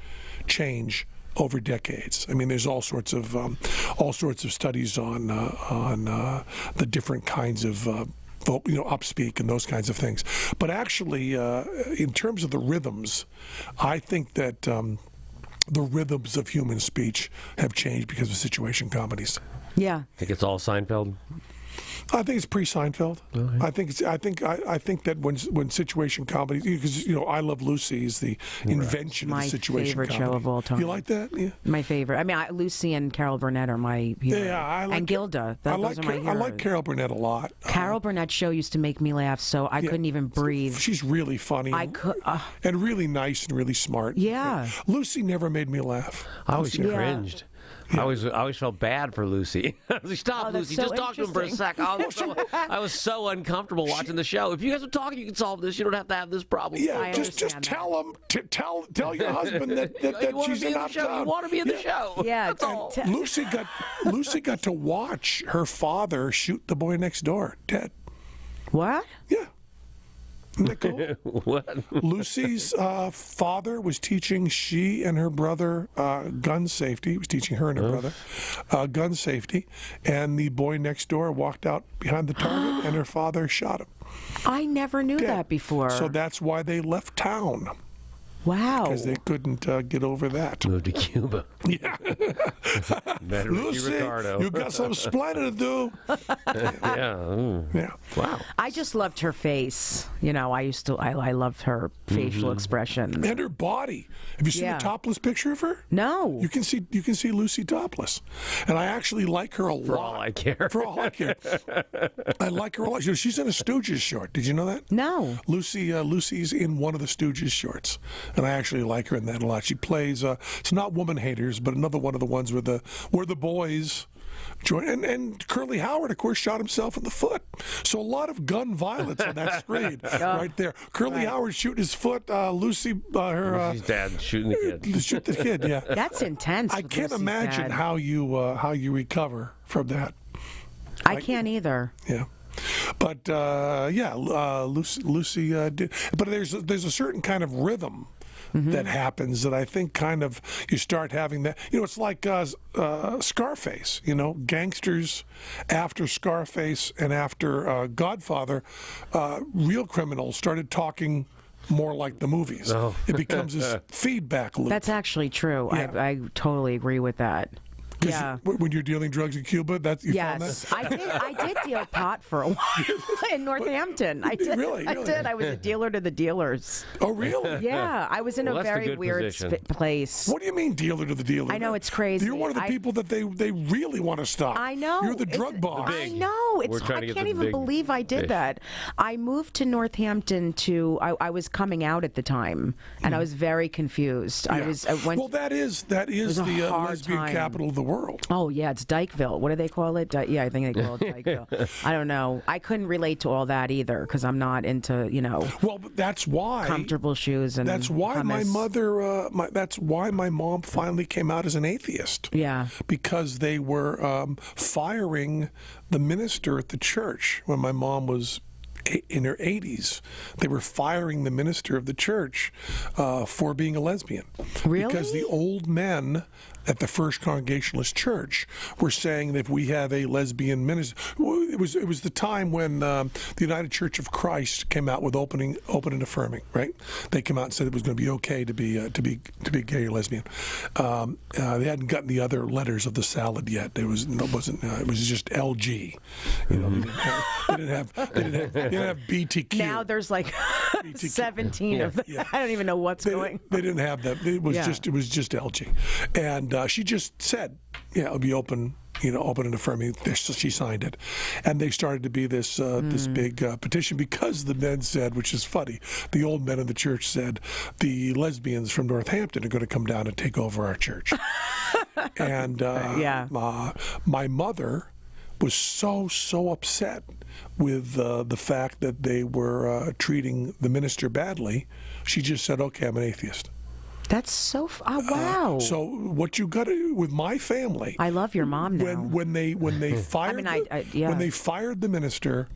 change over decades. There's all sorts of studies on the different kinds of upspeak and those kinds of things. But actually, in terms of the rhythms, I think that the rhythms of human speech have changed because of situation comedies. Yeah. I think it's all Seinfeld. I think it's pre-Seinfeld. Okay. I think that when situation comedy, because I Love Lucy is the invention of the situation my favorite comedy. show of all time. You like that? Yeah. My favorite. Lucy and Carol Burnett are my heroes. Yeah, and Gilda. Those are my heroes. I like Carol Burnett a lot. Carol Burnett's show used to make me laugh, so I couldn't even breathe. She's really funny. And really nice and really smart. Yeah. Lucy never made me laugh. I always cringed. I always felt bad for Lucy. Stop, Lucy. So just talk to him for a sec. I was so uncomfortable watching the show. If you guys are talking, you can solve this. You don't have to have this problem. Yeah, just tell him. Tell your husband that she's not. You want to be in the show. Yeah, that's all. Lucy got to watch her father shoot the boy next door dead. What? Yeah. Isn't that cool? What? Lucy's father was teaching she and her brother gun safety. He was teaching her and her brother gun safety. And the boy next door walked out behind the target and her father shot him. I never knew that before. So that's why they left town. Wow. Because they couldn't get over that. Moved to Cuba. Yeah. Lucy, you got some splendid to do. Yeah. Wow. I just loved her face. I loved her facial expression. And her body. Have you seen the topless picture of her? No. You can see Lucy topless. And I actually like her a lot. For all I care. For all I care. I like her a lot. She's in a Stooges short. Did you know that? No. Lucy's in one of the Stooges shorts. And I actually like her in that a lot. She plays, it's not Woman Haters, but another one of the ones where the boys join. And Curly Howard, of course, shot himself in the foot. So a lot of gun violence on that screen right there. Curly Howard shooting his foot. Lucy, Lucy's dad shooting the kid. Shoot the kid, yeah. That's intense. I can't imagine how you recover from that. I can't either. Yeah. But Lucy did. But there's a certain kind of rhythm that happens that I think kind of you start having that. It's like Scarface. Gangsters after Scarface and after Godfather, real criminals started talking more like the movies. Oh. It becomes this feedback loop. That's actually true. Yeah. I totally agree with that. Yeah. When you're dealing drugs in Cuba, found that? I did deal pot for a while in Northampton. I did. Really? I did. I was a dealer to the dealers. Oh, really? Yeah, I was in a very weird place. What do you mean dealer to the dealer? I know, it's crazy. You're one of the people that they really want to stop. I know. You're the drug boss. I know. I can't even believe I did that. I moved to Northampton I was coming out at the time, and I was very confused. Yeah. That is the lesbian capital of the world. Oh, yeah, it's Dykeville. What do they call it? Yeah, I think they call it Dykeville. I don't know. I couldn't relate to all that either because I'm not into, Well, that's why comfortable shoes and that's why hummus. my mother. That's why my mom finally came out as an atheist. Yeah, because they were firing the minister at the church when my mom was in her 80s, they were firing the minister of the church for being a lesbian. Really? Because the old men at the First Congregationalist Church were saying that if we have a lesbian minister, it was the time when the United Church of Christ came out with open and affirming. Right? They came out and said it was going to be okay to be gay or lesbian. They hadn't gotten the other letters of the salad yet. It wasn't. It was just LG. You know, they didn't have BTQ. Now there's like 17 of them. Yeah. I don't even know what's going. They didn't have that. It was just LG, and she just said, "Yeah, it'll be open." Open and affirming. So she signed it, and they started to be this this big petition because the men said, which is funny, the old men in the church said, the lesbians from Northampton are going to come down and take over our church. And my mother was so upset with the fact that they were treating the minister badly. She just said, "Okay, I'm an atheist." That's so wow. So what you got to with my family? I love your mom now. When they fired when they fired the minister,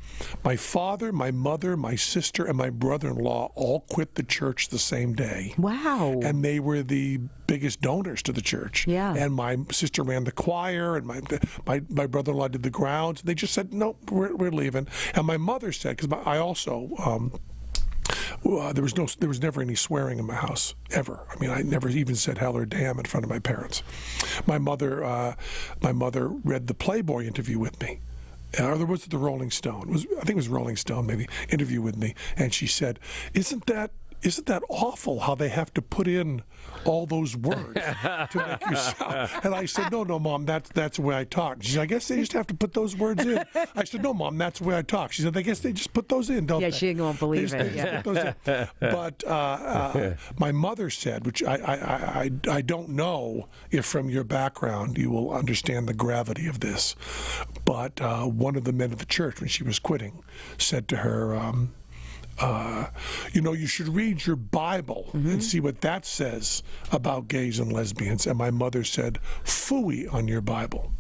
my father, my mother, my sister, and my brother-in-law all quit the church the same day. Wow. And they were the biggest donors to the church. Yeah. And my sister ran the choir, and my brother-in-law did the grounds. They just said, "No, we're leaving." And my mother said, because I also. There was never any swearing in my house ever. I mean, I never even said hell or damn in front of my parents. My mother read the Playboy interview with me, or there was the Rolling Stone. I think it was Rolling Stone maybe interview with me, and she said, "Isn't that awful how they have to put in all those words to make you sound?" And I said, no, Mom, that's the way I talk. She said, "I guess they just have to put those words in." I said, "No, Mom, that's the way I talk." She said, "I guess they just put those in, don't they?" Yeah, she won't believe it. They just put those in. But my mother said, which I don't know if from your background you will understand the gravity of this, but one of the men of the church, when she was quitting, said to her, you should read your Bible and see what that says about gays and lesbians. And my mother said, "Phooey on your Bible."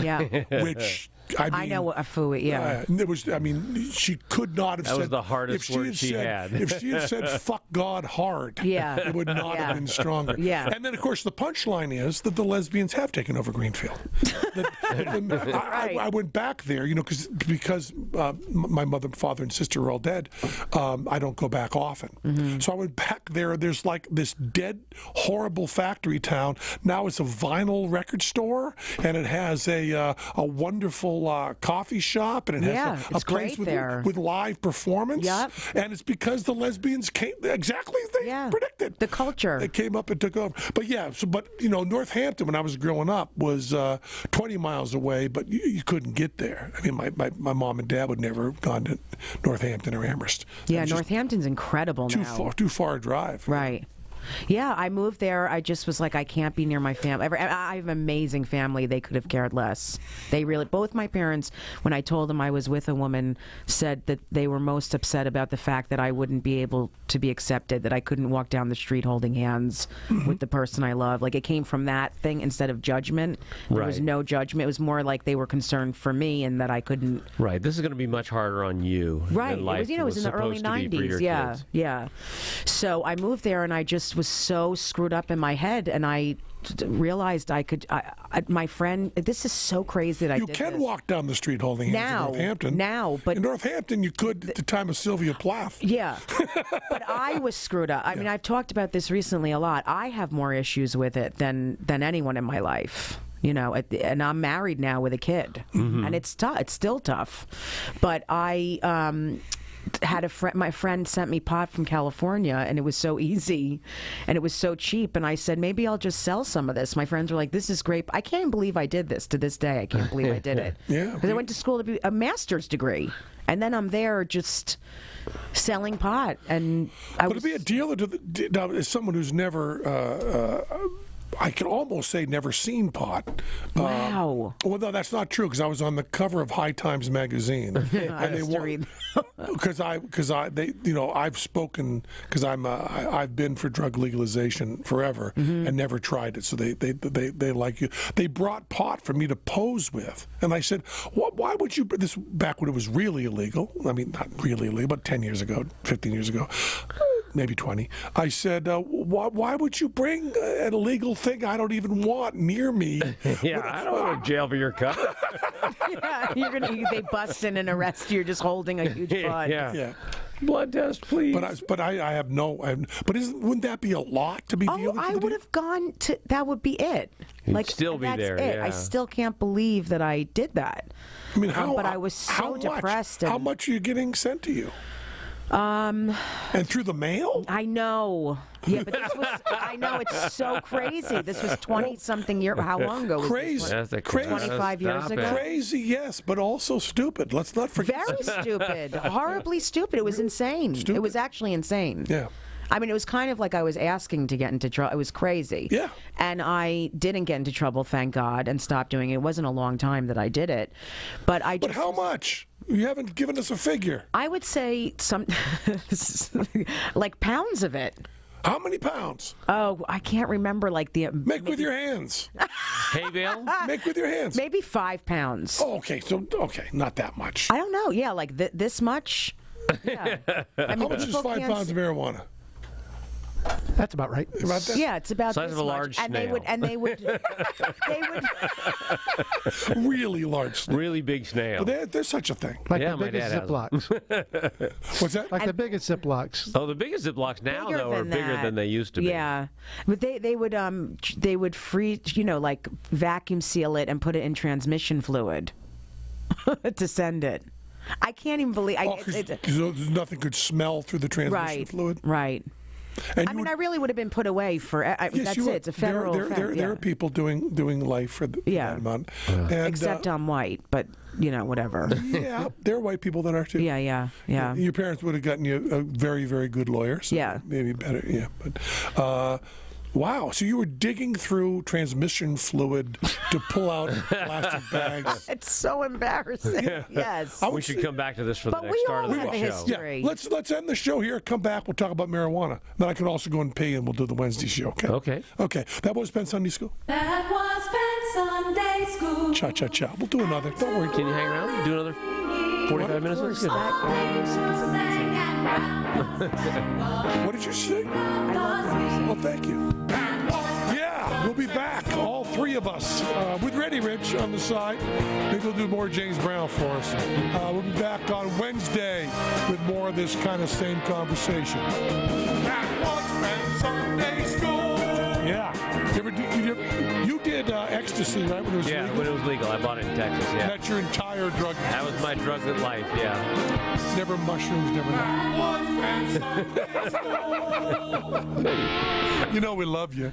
Yeah. Which I know what a phooey. Yeah. It was. I mean, she could not have said. That was the hardest word she had. If she had said "fuck God hard," it would not have been stronger. Yeah. And then, of course, the punchline is that the lesbians have taken over Greenfield. I went back there, because my mother, father, and sister are all dead. I don't go back often, so I went back there. There's like this dead, horrible factory town. Now it's a vinyl record store, and it has a wonderful coffee shop, and it has a place with live performance. Yep. And it's because the lesbians came exactly as they predicted. The culture. They came up and took over. But Northampton, when I was growing up, was 20 miles away, but you couldn't get there. I mean, my mom and dad would never have gone to Northampton or Amherst. Yeah, Northampton's incredible now. Too far a drive. Right. Yeah, I moved there. I just was like, I can't be near my family. I have an amazing family. They could have cared less. They really, both my parents, when I told them I was with a woman, said that they were most upset about the fact that I wouldn't be able to be accepted, that I couldn't walk down the street holding hands with the person I love. Like, it came from that thing instead of judgment. There was no judgment. It was more like they were concerned for me and that I couldn't. Right. This is going to be much harder on you. Right. Life it was in the early 90s. Yeah. Kids. Yeah. So I moved there and I just was so screwed up in my head, and I realized my friend, this is so crazy that I did this. You can walk down the street holding hands in Northampton. Now, but in Northampton you could at the time of Sylvia Plath. Yeah. But I was screwed up. I mean, I've talked about this recently a lot. I have more issues with it than anyone in my life. And I'm married now with a kid, and it's tough. It's still tough. But I had a friend. My friend sent me pot from California, and it was so easy, and it was so cheap. And I said, maybe I'll just sell some of this. My friends were like, "This is great." I can't believe I did this. To this day, I can't believe I did it. Because I went to school to be a master's degree, and then I'm there just selling pot. And But to be a dealer as someone who's never I can almost say never seen pot. Wow. Well, no, that's not true because I was on the cover of High Times magazine, I used to read. because I've spoken because I've been for drug legalization forever and never tried it. So they like you. They brought pot for me to pose with, and I said, why would you? This back when it was really illegal. I mean, not really illegal, but 10 years ago, 15 years ago. Maybe 20. I said, why would you bring an illegal thing I don't even want near me? Yeah, I don't want to jail for your cup. Yeah, they bust in and arrest you. You're just holding a huge bud. Yeah. Blood test, please. But I have no. Wouldn't that be a lot to be dealing with? I would have gone to. That would be it. You'd still be that's there. It. Yeah. I still can't believe that I did that. I mean, but I was so depressed. How much are you getting sent to you? And through the mail? I know. Yeah, but this was, I know, it's so crazy. This was 20-something years. How long ago was Crazy. this? Crazy. 25 years ago? Crazy, yes, but also stupid. Let's not forget. Very stupid. Horribly stupid. It was insane. Stupid. It was actually insane. Yeah. I mean, it was kind of like I was asking to get into trouble. It was crazy. Yeah. And I didn't get into trouble, thank God, and stopped doing it. It wasn't a long time that I did it. But how much? You haven't given us a figure. I would say like pounds of it. How many pounds? Oh, I can't remember. Make with your hands. Hay bale? Make with your hands. Maybe 5 pounds. Oh, okay. Not that much. I don't know. Yeah, like this much. Yeah. I mean, how much is 5 pounds of marijuana? That's about right. About that? Yeah, it's about size this of a much. large and snail. they would Really large snail. Really big snail. Well, there's such a thing. Like Yeah, the my biggest dad has Ziplocs. What's that? Like the biggest Ziplocs. Oh, the biggest Ziplocs now, bigger though, are than bigger that. than they used to be. Yeah, but they would freeze, like vacuum seal it and put it in transmission fluid to send it. I can't even believe. Because nothing could smell through the transmission fluid. Right. And I really would have been put away for. Yes, that's you it. It's a federal offense. There are people doing life for that amount. And, Except I'm white, but whatever. Yeah, there are white people that are too. Yeah. Your parents would have gotten you a very, very good lawyer. So Yeah. maybe better. Yeah, but. Wow, so you were digging through transmission fluid to pull out plastic bags. It's so embarrassing. Yeah. Yes. We should come back to this for the But next we start all of the have a show. history. Yeah, let's end the show here. Come back. We'll talk about marijuana. Then I can also go and pee, and we'll do the Wednesday show. Okay. Okay. That was Penn Sunday School. That was Penn Sunday School. Cha cha cha. We'll do another. Don't worry. Can you hang around? Do another 45 minutes? That's good. What did you sing? I love the music. Well, thank you. Yeah, we'll be back, all three of us, with Ready Rich on the side. Maybe we'll do more James Brown for us. We'll be back on Wednesday with more of this kind of same conversation. That was Penn Sunday School. Yeah. You did ecstasy, right, when it was legal? When it was legal. I bought it in Texas, yeah. That's your entire drug. That was my drugs in life, yeah. Never mushrooms, never that. We love you.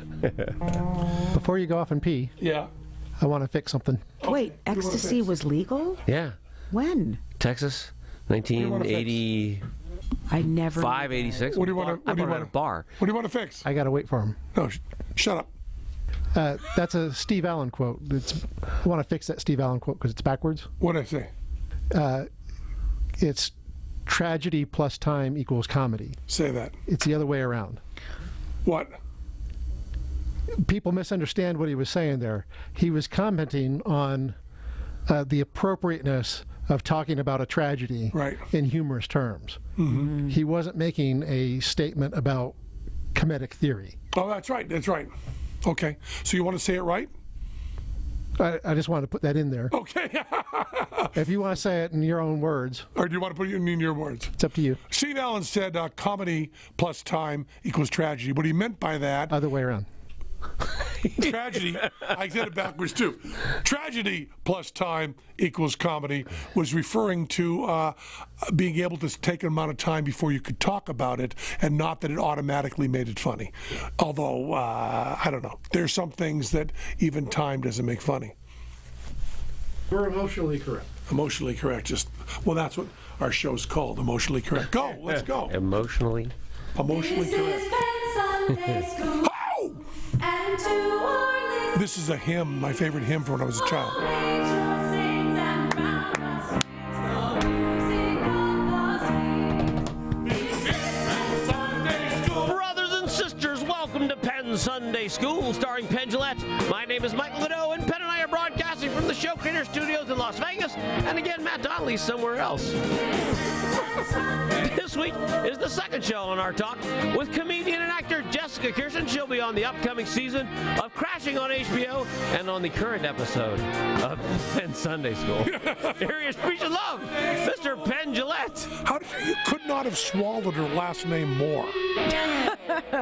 Before you go off and pee, Yeah. I want to fix something. Wait, ecstasy was legal? Yeah. When? Texas, 1985, I never. 86. What do you want to? I bought it at a bar. What do you want to fix? I got to wait for him. No, shut up. That's a Steve Allen quote. I want to fix that Steve Allen quote because it's backwards. What did I say? It's tragedy plus time equals comedy. Say that. It's the other way around. What? People misunderstand what he was saying there. He was commenting on the appropriateness of talking about a tragedy in humorous terms. Mm-hmm. He wasn't making a statement about comedic theory. Oh, that's right. That's right. Okay. So you want to say it right? I just wanted to put that in there. Okay. If you want to say it in your own words. Or do you want to put it in your words? It's up to you. Steve Allen said comedy plus time equals tragedy. What he meant by that... Other way around. Tragedy, I said it backwards too. Tragedy plus time equals comedy was referring to being able to take an amount of time before you could talk about it, and not that it automatically made it funny. Although, I don't know. There's some things that even time doesn't make funny. We're emotionally correct. Emotionally correct. That's what our show's called, Emotionally Correct. Go, let's go. Emotionally correct. This is Penn Sunday School. Oh! And and to Orleans. This is a hymn, my favorite hymn from when I was a child. Angel sings and round us rings the music of the sea. Brothers and sisters, welcome to Penn Sunday School, starring Penn Gillette. My name is Michael Godot, and Penn and I are broadcasting from the Show Creator Studios in Las Vegas. And again, Matt Donnelly's somewhere else. This week is the second show on our talk with comedian and actor Jessica Kirson. She'll be on the upcoming season of Crashing on HBO and on the current episode of Penn Sunday School. Here he is, preach of love, Mr. Penn Gillette. How did you could not have swallowed her last name more.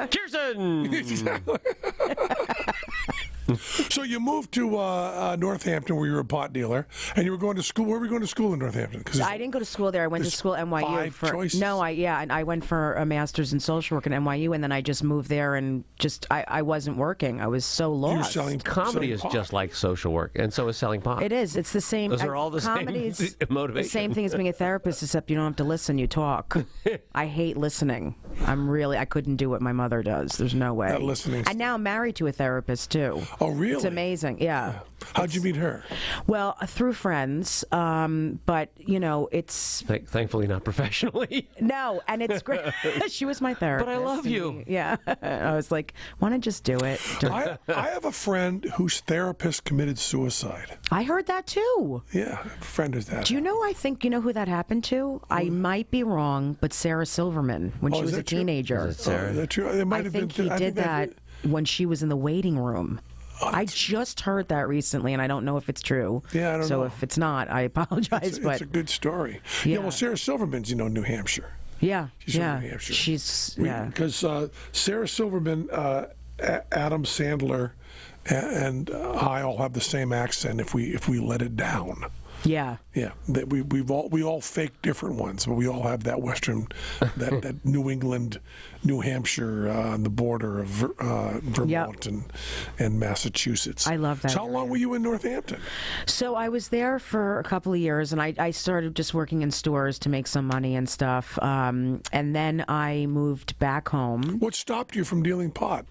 Kirson. So you moved to Northampton, where you were a pot dealer, and you were going to school. Where were you going to school in Northampton? I didn't go to school there. I went to school at NYU. Five choices? No, and I went for a master's in social work at NYU, and then I just moved there, and I wasn't working. I was so lost. You were selling Comedy is pot. just like social work, and so is selling pot. It is. It's the same. Those are all the same comedy's motivation. The same thing as being a therapist, except you don't have to listen. You talk. I hate listening. I couldn't do what my mother does. There's no way. That listening. And now I'm married to a therapist too. Oh, really? It's amazing. Yeah. How'd you meet her? Well, through friends, but it's Thankfully not professionally. no, and it's great. She was my therapist. But I love you. Yeah, I was like, why not just do it? I have a friend whose therapist committed suicide. I heard that too. Yeah, a friend of that. Do you know? I think you know who that happened to. I might be wrong, but Sarah Silverman when she is was a that true? teenager. Is it Sarah? Is that true? It might I have think been. he did that when she was in the waiting room. I just heard that recently, and I don't know if it's true. Yeah, I don't know. So if it's not, I apologize. It's a good story. Yeah. Well, Sarah Silverman's, New Hampshire. Yeah, She's from New Hampshire. She's Because Sarah Silverman, Adam Sandler, and I all have the same accent if we let it down. Yeah. Yeah, that we all fake different ones, but we all have that Western, that New England, New Hampshire on the border of Vermont and Massachusetts. I love that So how long were you in Northampton? So I was there for a couple of years, and I started just working in stores to make some money and stuff. And then I moved back home. What stopped you from dealing pot?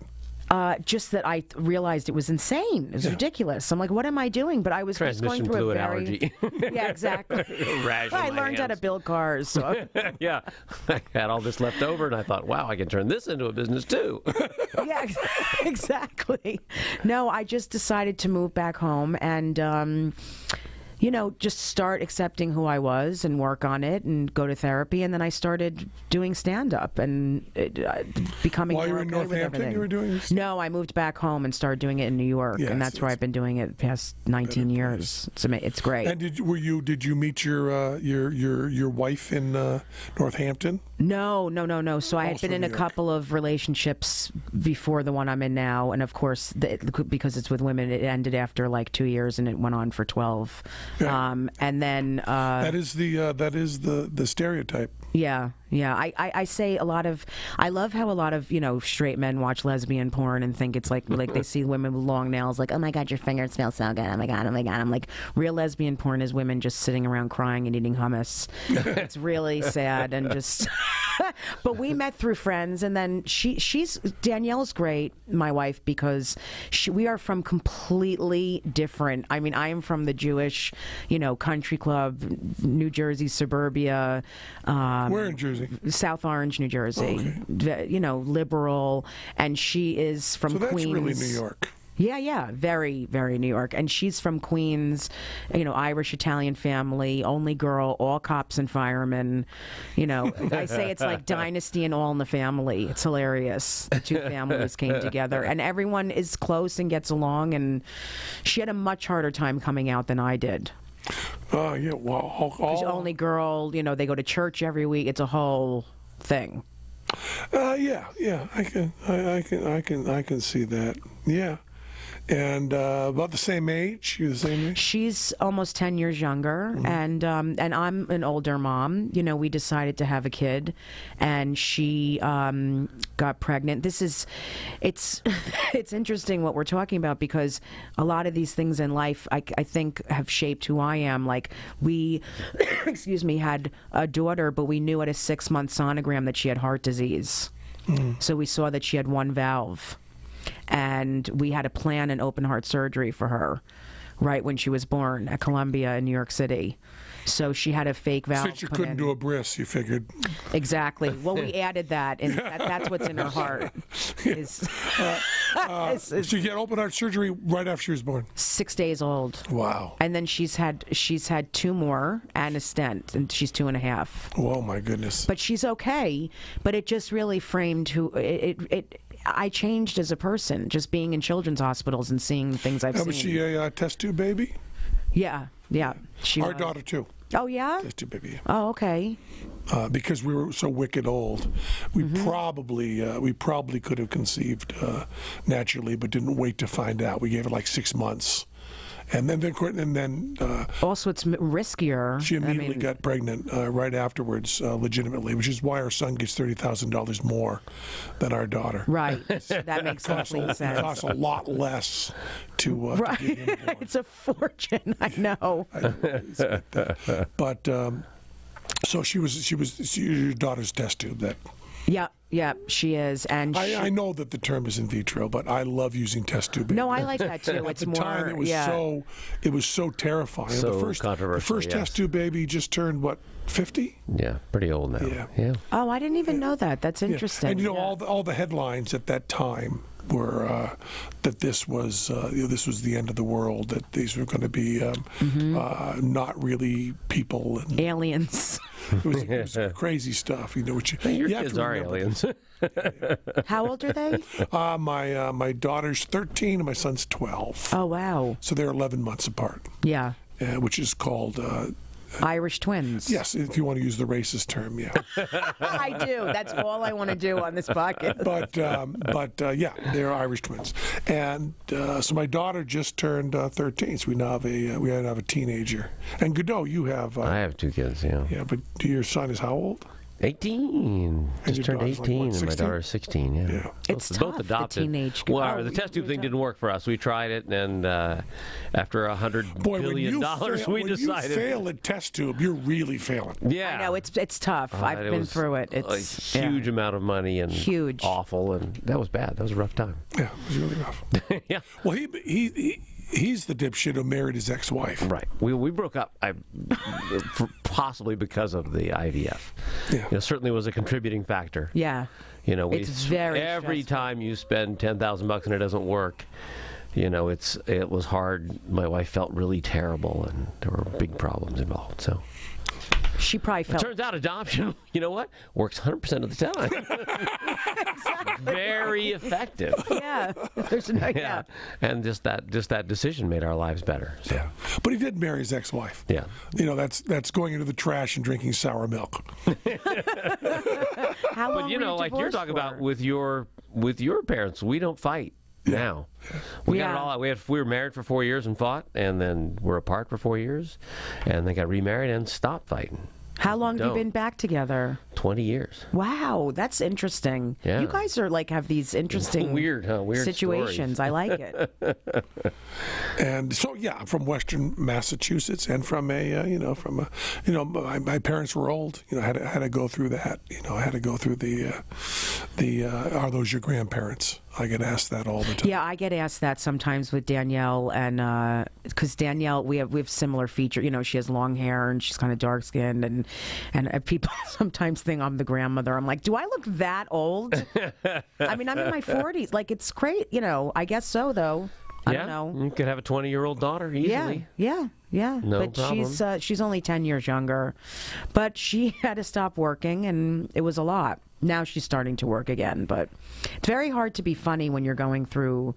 Just that I realized it was insane. It was ridiculous. I'm like, what am I doing? But I was just going Transmission through fluid a very allergy. yeah, exactly. Rash on I my learned how to hands. build cars. So Yeah, I had all this left over, and I thought, wow, I can turn this into a business too. yeah, exactly. No, I just decided to move back home and. Just start accepting who I was and work on it and go to therapy. And then I started doing stand-up and becoming While you more were in okay with Northampton, everything. you were doing No, I moved back home and started doing it in New York. Yes, and that's where I've been doing it the past 19 years. It's great. And did you meet your wife in Northampton? No. So I had Also been in a New York. couple of relationships before the one I'm in now. And of course, because it's with women, it ended after like 2 years and it went on for 12. Yeah. And then That is the stereotype. Yeah. I say a lot of. I love how a lot of straight men watch lesbian porn and think it's like they see women with long nails, like, oh my god, your fingers smell so good. Oh my god. I'm like, real lesbian porn is women just sitting around crying and eating hummus. It's really sad and just. But we met through friends, and then Danielle's great, my wife, because we are from completely different. I mean, I am from the Jewish, country club, New Jersey suburbia. Where in Jersey? South Orange, New Jersey. Liberal, and she is from So that's Queens. really New York. Yeah, very, very New York. And she's from Queens, Irish Italian family, only girl, all cops and firemen. I say it's like Dynasty and All in the Family. It's hilarious. The two families came together, and everyone is close and gets along. And she had a much harder time coming out than I did. Oh yeah, well, She's only girl. They go to church every week. It's a whole thing. Yeah, I can see that. Yeah. And about the same age? You the same age? She's almost 10 years younger, and I'm an older mom. We decided to have a kid, and she got pregnant. It's it's interesting what we're talking about, because a lot of these things in life, I think, have shaped who I am. Like, we, had a daughter, but we knew at a 6-month sonogram that she had heart disease. So we saw that she had one valve. and we had to plan an open heart surgery for her right when she was born at Columbia in New York City. So she had a fake valve. Since you couldn't do a bris, you figured. Exactly. Well, we added that, and that's what's in her heart. So you get open heart surgery right after she was born. 6 days old. Wow. And then she's had 2 more and a stent, and she's 2.5. Oh my goodness. But she's okay. But it just really framed who I changed as a person, just being in children's hospitals and seeing things I've seen. Was she a test tube baby? Yeah. Our daughter too. Oh yeah. Test tube baby. Yeah. Oh okay. Because we were so wicked old, we probably could have conceived naturally, but didn't wait to find out. We gave it like 6 months. And then also, it's riskier. She immediately got pregnant right afterwards, legitimately, which is why our son gets $30,000 more than our daughter. Right, that makes complete sense. It costs a lot less to right. get him born. It's a fortune. I know. But so she was your daughter's test tube. That. Yeah, she is, and I know that the term is in vitro, but I love using test tube. No, I like that too. At the time, it was so terrifying. So the first test tube baby just turned what, 50? Yeah, pretty old now. Yeah. Oh, I didn't even know that. That's interesting. And all the headlines at that time were that this was the end of the world. That these were going to be not really people, and aliens. It was crazy stuff. Your kids are aliens. How old are they? My daughter's 13 and my son's 12. Oh wow! So they're 11 months apart. Yeah. Which is called. Irish twins. Yes, if you want to use the racist term, yeah. I do. That's all I want to do on this podcast. But yeah, they're Irish twins, and so my daughter just turned 13. So we now have a teenager. And Godot, you have. I have 2 kids. Yeah. Yeah, but your son is how old? 18. Just turned 18, and my daughter's 16. Yeah. It's both tough, adopted. the teenage. Well, the test tube thing didn't work for us. We tried it, and after $100 billion, we decided. When you fail at test tube, you're really failing. Yeah. I know it's tough. I've been through it. It's a huge amount of money and huge, awful, and that was bad. That was a rough time. Yeah, it was really rough. Yeah. Well, he's the dipshit who married his ex-wife. Right. We broke up possibly because of the IVF. Yeah. Certainly was a contributing factor. Yeah. It's very every stressful. time you spend $10,000 and it doesn't work, it was hard. My wife felt really terrible, and there were big problems involved. So. She probably felt. It turns out adoption, works 100% of the time. Exactly. Very effective. Yeah. Yeah. And just that decision made our lives better. So. Yeah. But he did marry his ex-wife. Yeah. That's going into the trash and drinking sour milk. How long But like you're talking about with your parents, we don't fight. Now, we got it all out. We were married for 4 years and fought, and then we're apart for 4 years, and they got remarried and stopped fighting. How long have you been back together? 20 years. Wow, that's interesting. Yeah. You guys are have these interesting weird situations. Stories. I like it. And so I'm from Western Massachusetts, and from my parents were old. I had to go through that. I had to go through the are those your grandparents? I get asked that all the time. Yeah, I get asked that sometimes with Danielle, and because Danielle, we have similar features. She has long hair and she's kind of dark skinned, and people sometimes think I'm the grandmother. I'm like, do I look that old? I mean, I'm in my 40s. It's great. I guess so though. I don't know. You could have a 20-year-old daughter easily. Yeah. No but problem. she's only 10 years younger, but she had to stop working, and it was a lot. Now she's starting to work again, but it's very hard to be funny when you're going through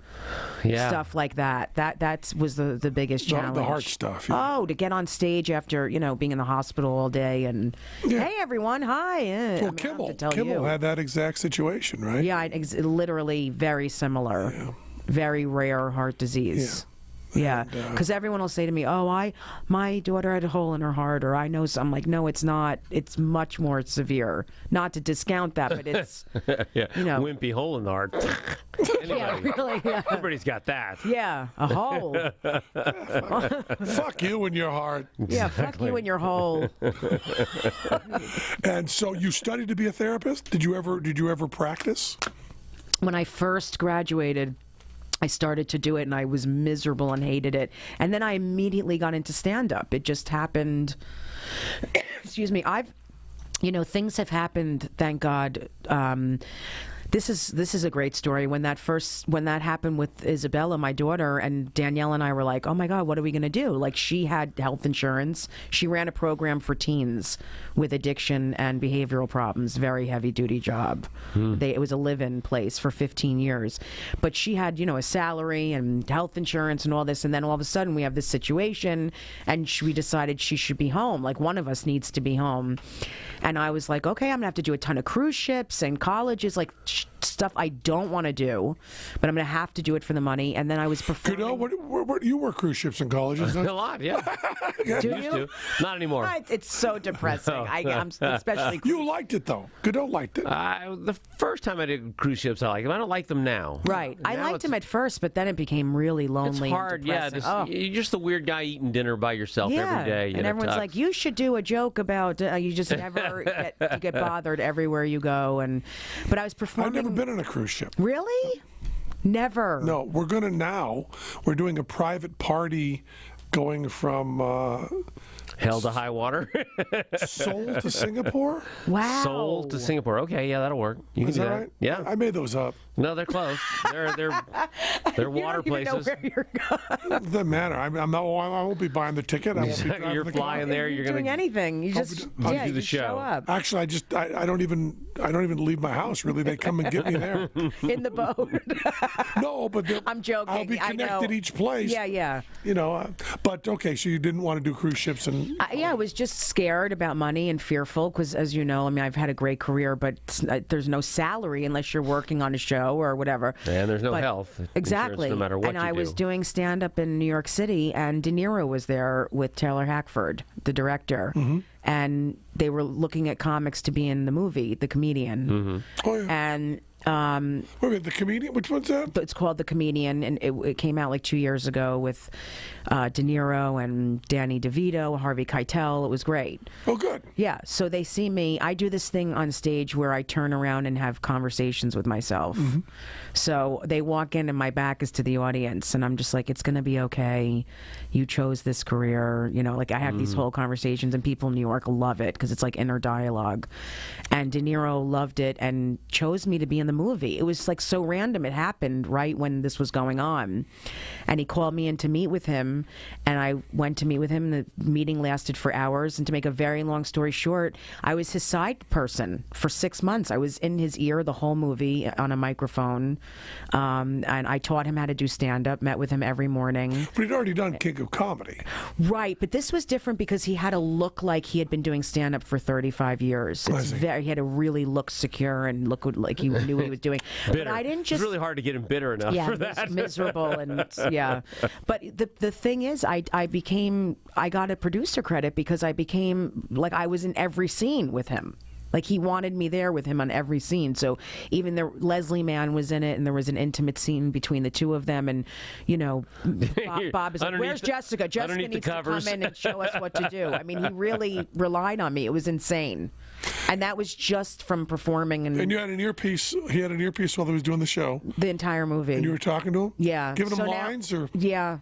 stuff like that. That was the biggest challenge. The hard stuff. Yeah. Oh, to get on stage after being in the hospital all day and hey everyone, hi. Well, Kimmel had that exact situation, right? Yeah, literally very similar. Yeah. Very rare heart disease. Yeah, because everyone will say to me, "Oh, my daughter had a hole in her heart," or "I know." I'm like, "No, it's not. It's much more severe." Not to discount that, but it's wimpy hole in the heart. Yeah, really. Yeah. Everybody's got that. Yeah, a hole. Fuck you and your heart. Yeah, fuck you and your hole. And so you studied to be a therapist? Did you ever practice? When I first graduated I started to do it, and I was miserable and hated it. And then I immediately got into stand-up. It just happened. Excuse me. Things have happened, thank God. This is a great story. When that happened with Isabella, my daughter, and Danielle and I were like, oh my God, what are we going to do? Like, she had health insurance. She ran a program for teens with addiction and behavioral problems. Very heavy duty job. It was a live-in place for 15 years. But she had, a salary and health insurance and all this. And then all of a sudden we have this situation, and we decided she should be home. Like, one of us needs to be home. And I was like, okay, I'm going to have to do a ton of cruise ships and colleges, like stuff I don't want to do, but I'm going to have to do it for the money. And then I was performing. You were cruise ships and colleges? A lot, yeah. Do Used you? to. Not anymore. It's so depressing. I'm especially. You liked it, though. Godot liked it. The first time I did cruise ships, I liked them. I don't like them now. Right. I liked them at first, but then it became really lonely. It's hard, and you're just the weird guy eating dinner by yourself every day. And everyone's like, you should do a joke about you just never get bothered everywhere you go. But I was performing. I've never been on a cruise ship. Really? Never. No, we're going to now. We're doing a private party going from hell to high water. Seoul to Singapore? Wow. Seoul to Singapore. Okay, yeah, that'll work. You Is can do that right? Yeah. I made those up. No, they're close. They're water you don't even places. know where you're going. It doesn't matter. I won't be buying the ticket. I won't be driving You're the flying car. there. You're doing gonna anything. You just do the you just show. show up Actually, I don't even leave my house. Really, they come and get me there. in the boat. No, but I'm joking. I'll be I connected know. each place. Yeah. But okay, so you didn't want to do cruise ships and. I was just scared about money and fearful because, as you know, I've had a great career, but there's no salary unless you're working on a show or whatever. And there's no health Exactly. no matter what and you I do. was doing stand-up in New York City, and De Niro was there with Taylor Hackford, the director. Mm-hmm. And they were looking at comics to be in the movie, The Comedian. Mm-hmm. Oh, yeah. And wait a minute, The Comedian? Which one's that? it's called The Comedian, and it came out like 2 years ago with De Niro and Danny DeVito, Harvey Keitel. It was great. Oh, good. Yeah, so they see me. I do this thing on stage where I turn around and have conversations with myself. Mm-hmm. So they walk in and my back is to the audience, and I'm just like, it's going to be okay. You chose this career. I have these whole conversations, and people in New York love it because it's like inner dialogue. And De Niro loved it and chose me to be in the movie. It was like so random. It happened right when this was going on. And he called me in to meet with him, and I went to meet with him. The meeting lasted for hours, and to make a very long story short, I was his side person for 6 months. I was in his ear the whole movie on a microphone, and I taught him how to do stand-up, met with him every morning. But he'd already done King of Comedy. Right, but this was different because he had to look like he had been doing stand-up for 35 years. He had to really look secure and look like he knew what he was doing. Bitter. But I didn't just... It's really hard to get him bitter enough for that. Miserable and yeah. But the thing is, I got a producer credit because I became like I was in every scene with him. Like he wanted me there with him on every scene. So even the Leslie Mann was in it, and there was an intimate scene between the two of them. And Bob is like, "Where's Jessica? Jessica needs to come in and show us what to do." I mean, he really relied on me. It was insane, and that was just from performing. And you had an earpiece. He had an earpiece while he was doing the show. The entire movie. And you were talking to him. Yeah, giving him lines or. Yeah.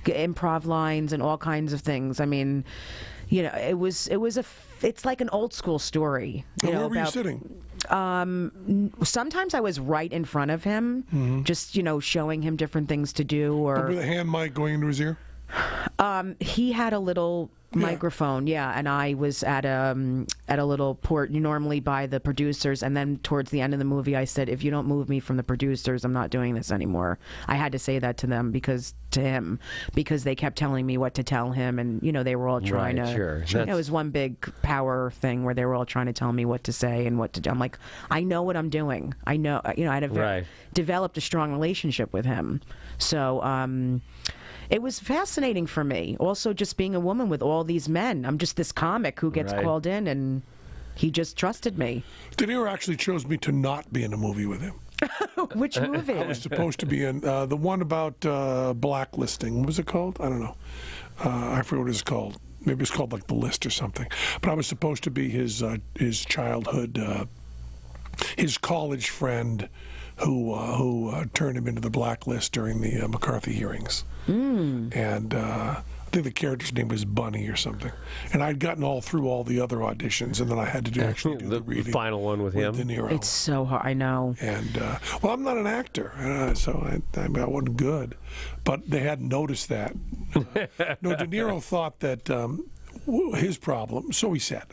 Improv lines and all kinds of things. I mean, it's like an old school story. Where were you sitting? Sometimes I was right in front of him, just showing him different things to do. Or with a hand mic going into his ear. He had a little microphone, and I was at a little port normally by the producers, and then towards the end of the movie I said, if you don't move me from the producers, I'm not doing this anymore. I had to say that to them because they kept telling me what to tell him, and they were all trying to Sure. it was one big power thing where they were all trying to tell me what to say and what to do. I'm like, I know what I'm doing. I know, I had developed a strong relationship with him. So it was fascinating for me. Also, just being a woman with all these men. I'm just this comic who gets called in, and he just trusted me. De Niro actually chose me to not be in a movie with him. Which movie? I was supposed to be in the one about blacklisting. What was it called? I don't know. I forget what it's called. Maybe it's called like The List or something. But I was supposed to be his childhood, his college friend who turned him into the blacklist during the McCarthy hearings. And I think the character's name was Bunny or something. And I'd gotten through all the other auditions, and then I had to do the reading. The final one with him. De Niro. It's so hard. I know. And well, I'm not an actor, so I wasn't good. But they hadn't noticed that. No, De Niro thought that his problem. So he said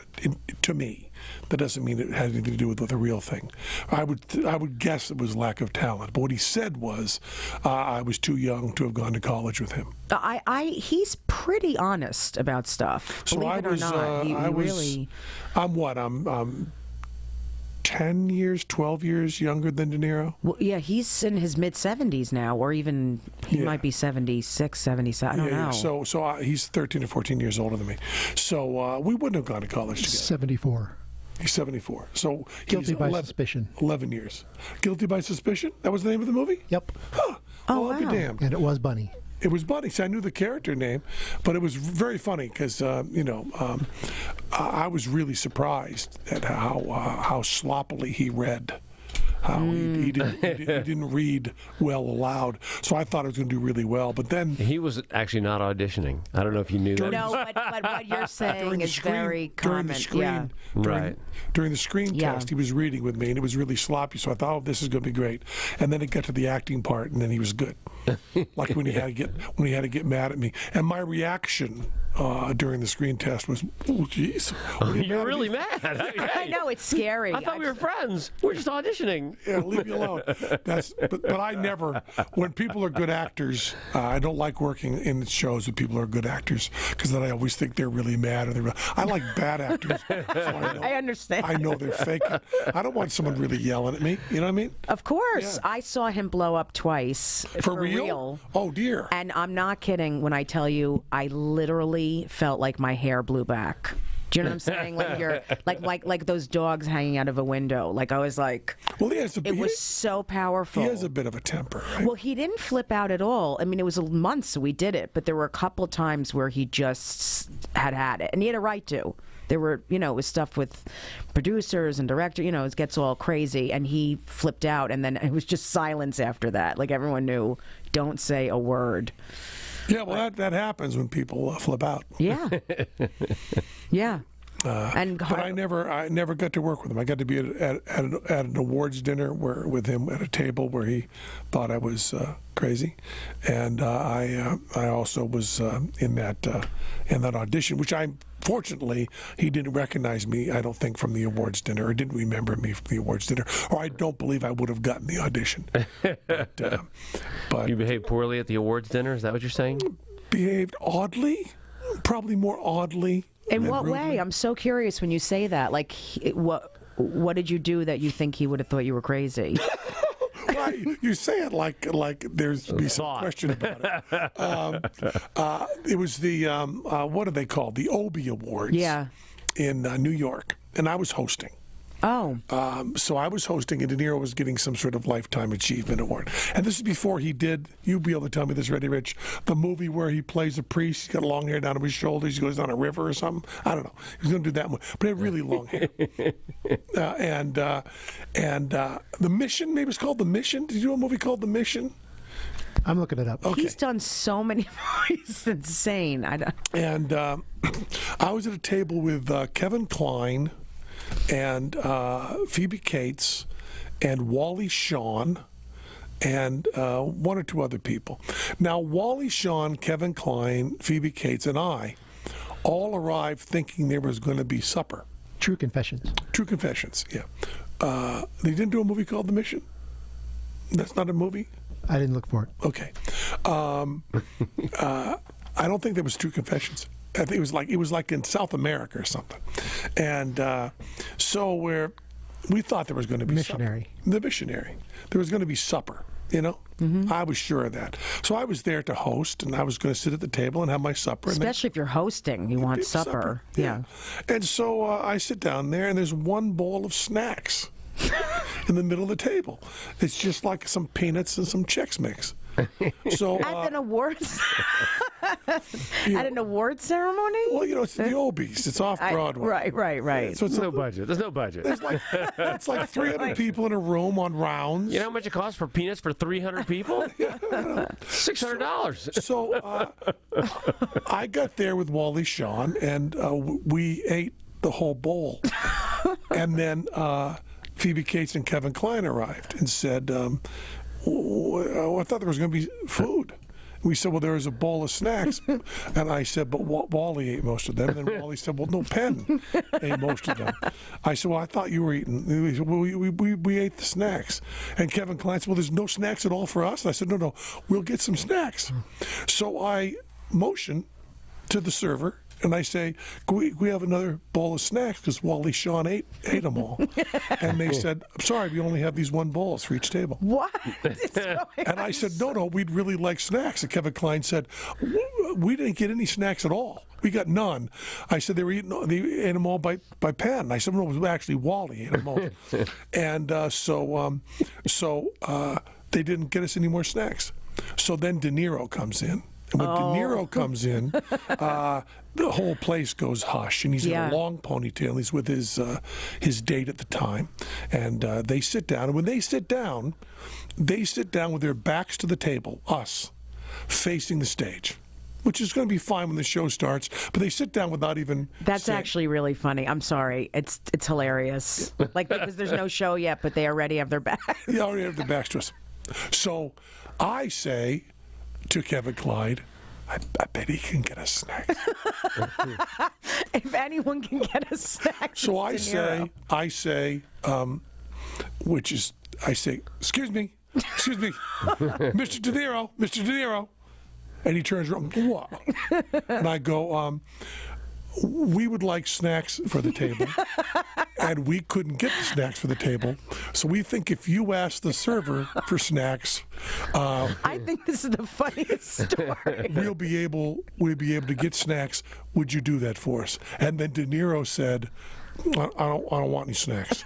to me. That doesn't mean it has anything to do with the real thing. I would guess it was lack of talent. But what he said was, I was too young to have gone to college with him. He's pretty honest about stuff. So believe it or not, really. I'm 10 years, 12 years younger than De Niro. Well, yeah, he's in his mid-70s now, or even he might be 76, 77. I don't know. So he's 13 or 14 years older than me. So we wouldn't have gone to college together. 74. He's 74. So Guilty by suspicion. 11 years. Guilty by suspicion? That was the name of the movie? Yep. Huh. Oh, well, I'll be wow. damned. And it was Bunny. It was Bunny. So I knew the character name, but it was very funny because I was really surprised at how sloppily he read. How he didn't read well aloud. So I thought it was going to do really well, but then he was actually not auditioning. I don't know if you knew that. No, but what you're saying is very common. During the screen test, he was reading with me, and it was really sloppy. So I thought, oh, this is going to be great. And then it got to the acting part, and then he was good. Like when he had to get mad at me, and my reaction during the screen test was, oh, jeez. You're really mad. I know, it's scary. I thought we were friends. We're just auditioning. Yeah, leave me alone. But I never, when people are good actors, I don't like working in shows with people who are good actors because then I always think they're really mad. I like bad actors. So I understand. I know they're fake. I don't want someone really yelling at me. You know what I mean? Of course. Yeah. I saw him blow up twice. For real? Oh, dear. And I'm not kidding when I tell you I literally felt like my hair blew back. Do you know what I'm saying? Like you're like those dogs hanging out of a window. Like I was like, well, it was so powerful. He has a bit of a temper, right? Well, he didn't flip out at all. I mean, it was months we did it, but there were a couple of times where he just had it, and he had a right to. There were, it was stuff with producers and director, it gets all crazy, and he flipped out, and then it was just silence after that. Like everyone knew, don't say a word. Yeah, well, that happens when people flip out. Yeah. Yeah. But I never got to work with him. I got to be at an awards dinner with him at a table where he thought I was crazy, and I also was in that audition, which fortunately he didn't recognize me. I don't think from the awards dinner, or didn't remember me from the awards dinner, or I don't believe I would have gotten the audition. But you behaved poorly at the awards dinner. Is that what you're saying? Behaved oddly, probably more oddly. In what way? I'm so curious when you say that. Like, what did you do that you think he would have thought you were crazy? Well, you say it like there's be some question about it. It was the what are they called? The Obie Awards. Yeah. In New York, and I was hosting. Oh. So I was hosting, and De Niro was getting some sort of Lifetime Achievement Award. And this is before he did, you'll be able to tell me this, Reddy Rich, the movie where he plays a priest. He's got long hair down to his shoulders. He goes down a river or something. I don't know. He's going to do that one. But he had really long hair. And The Mission, maybe it's called The Mission. Did you do a movie called The Mission? I'm looking it up. Okay. He's done so many movies. It's insane. And I was at a table with Kevin Kline and Phoebe Cates and Wally Shawn and one or two other people. Now, Wally Shawn, Kevin Kline, Phoebe Cates, and I all arrived thinking there was going to be supper. True Confessions. True Confessions, yeah. They didn't do a movie called The Mission? That's not a movie? I didn't look for it. Okay. I don't think there was True Confessions. I think it was like in South America or something, and so we thought there was going to be missionary. Supper. The missionary. There was going to be supper. Mm-hmm. I was sure of that. So I was there to host, and I was going to sit at the table and have my supper. Especially if you're hosting, you want supper. Yeah. And so I sit down there, and there's one bowl of snacks in the middle of the table. It's just like some peanuts and some Chex Mix. So at an awards at an award ceremony. Well, it's the Obies. It's off Broadway. Right. So it's no budget. There's no budget. It's like 300 people in a room on rounds. You know how much it costs for peanuts for 300 people? $600. So I got there with Wally Shawn, and we ate the whole bowl. And then Phoebe Cates and Kevin Kline arrived and said, I thought there was going to be food. We said, well, there was a bowl of snacks. And I said, but Wally ate most of them. And then Wally said, well, no, Penn ate most of them. I said, well, I thought you were eating. He said, well, we ate the snacks. And Kevin Kline said, well, there's no snacks at all for us. And I said, no, we'll get some snacks. So I motioned to the server, and I say, can we have another bowl of snacks? Because Wally Shawn ate them all. And they said, I'm sorry, we only have these one bowls for each table. What? And I said, no, we'd really like snacks. And Kevin Kline said, we didn't get any snacks at all. We got none. I said, they ate them all by Penn. I said, no, it was actually Wally ate them all. And so they didn't get us any more snacks. So then De Niro comes in. And when De Niro comes in, the whole place goes hush, and he's in a long ponytail. He's with his date at the time, and they sit down. And when they sit down with their backs to the table, us, facing the stage, which is going to be fine when the show starts. But they sit down without even. That's actually really funny. I'm sorry, it's hilarious. Like because there's no show yet, but they already have their backs. They already have their backs to us. So I say to Kevin Kline, I bet he can get us snacks. If anyone can get us snacks. So I say, excuse me, Mr. De Niro, and he turns around, what? And I go, we would like snacks for the table, and we couldn't get the snacks for the table. So we think if you ask the server for snacks, I think this is the funniest story. we'll be able to get snacks. Would you do that for us? And then De Niro said, I don't want any snacks.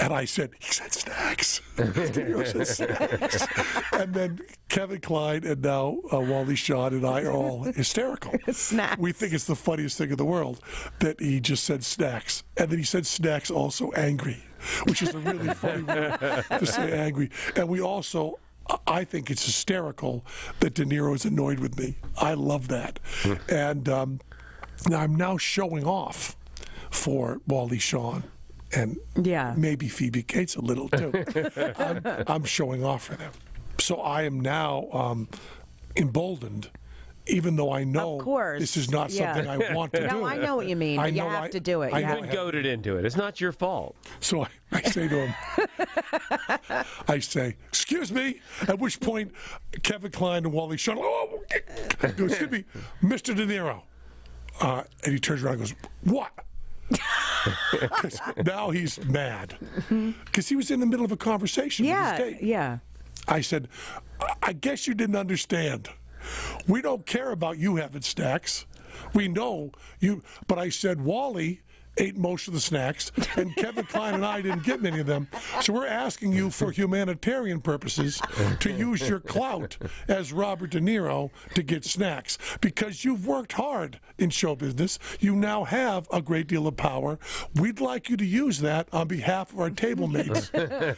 And I said, he said snacks. De Niro said snacks. And then Kevin Kline and now Wally Shawn and I are all hysterical. Snacks. We think it's the funniest thing in the world that he just said snacks. And then he said snacks also angry, which is a really funny word to say angry. And we also, I think it's hysterical that De Niro is annoyed with me. I love that. And I'm now showing off for Wally Shawn and maybe Phoebe Cates a little too. I'm showing off for them. So I am now emboldened, even though I know this is not something I want to do. No, I know what you mean. You have to do it. You've been goaded into it. It's not your fault. So I say to him, I say, excuse me, at which point Kevin Kline and Wally Shawn, go, excuse me, Mr. De Niro. And he turns around and goes, what? Now he's mad because he was in the middle of a conversation with his date. Yeah. I said, I guess you didn't understand. We don't care about you having snacks. We know you. But I said, Wally ate most of the snacks, and Kevin Kline and I didn't get many of them. So we're asking you for humanitarian purposes to use your clout as Robert De Niro to get snacks. Because you've worked hard in show business. You now have a great deal of power. We'd like you to use that on behalf of our table mates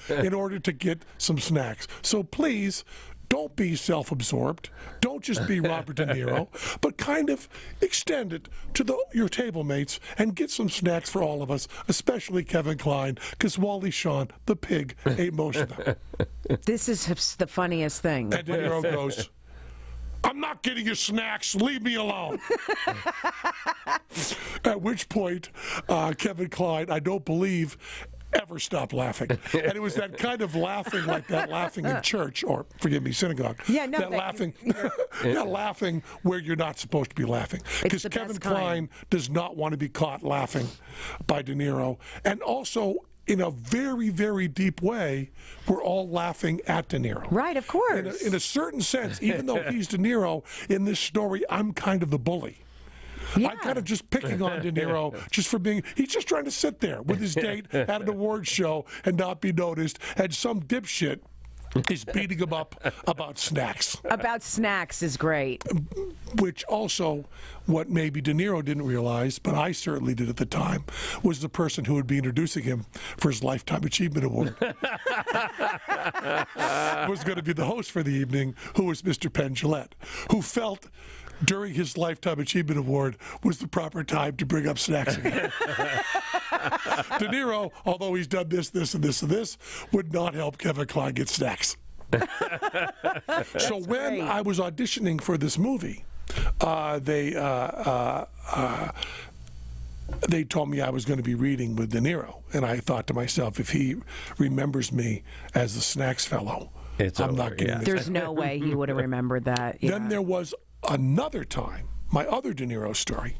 in order to get some snacks. So please, don't be self-absorbed. Don't just be Robert De Niro, but kind of extend it to your table mates and get some snacks for all of us, especially Kevin Kline, because Wally Shawn, the pig, ate most of them. This is the funniest thing. And De Niro goes, I'm not getting your snacks. Leave me alone. At which point, Kevin Kline, I don't believe, ever stopped laughing. And it was that kind of laughing, like that laughing in church, or forgive me, synagogue. Yeah, no, that laughing where you're not supposed to be laughing. Because Kevin Kline does not want to be caught laughing by De Niro. And also, in a very, very deep way, we're all laughing at De Niro. Right, of course. In a certain sense, even though he's De Niro, in this story, I'm kind of the bully. Yeah. I'm kind of just picking on De Niro just for being, he's just trying to sit there with his date at an award show and not be noticed, and some dipshit He's beating him up about snacks. About snacks is great. Which also, what maybe De Niro didn't realize, but I certainly did at the time, was the person who would be introducing him for his Lifetime Achievement Award. Was going to be the host for the evening, who was Mr. Penn, who felt during his Lifetime Achievement Award was the proper time to bring up snacks again. De Niro, although he's done this, and this, would not help Kevin Kline get snacks. So when I was auditioning for this movie, they told me I was going to be reading with De Niro, and I thought to myself, if he remembers me as the snacks fellow, I'm not getting this. There's no way he would have remembered that. Yeah. Then there was another time, my other De Niro story,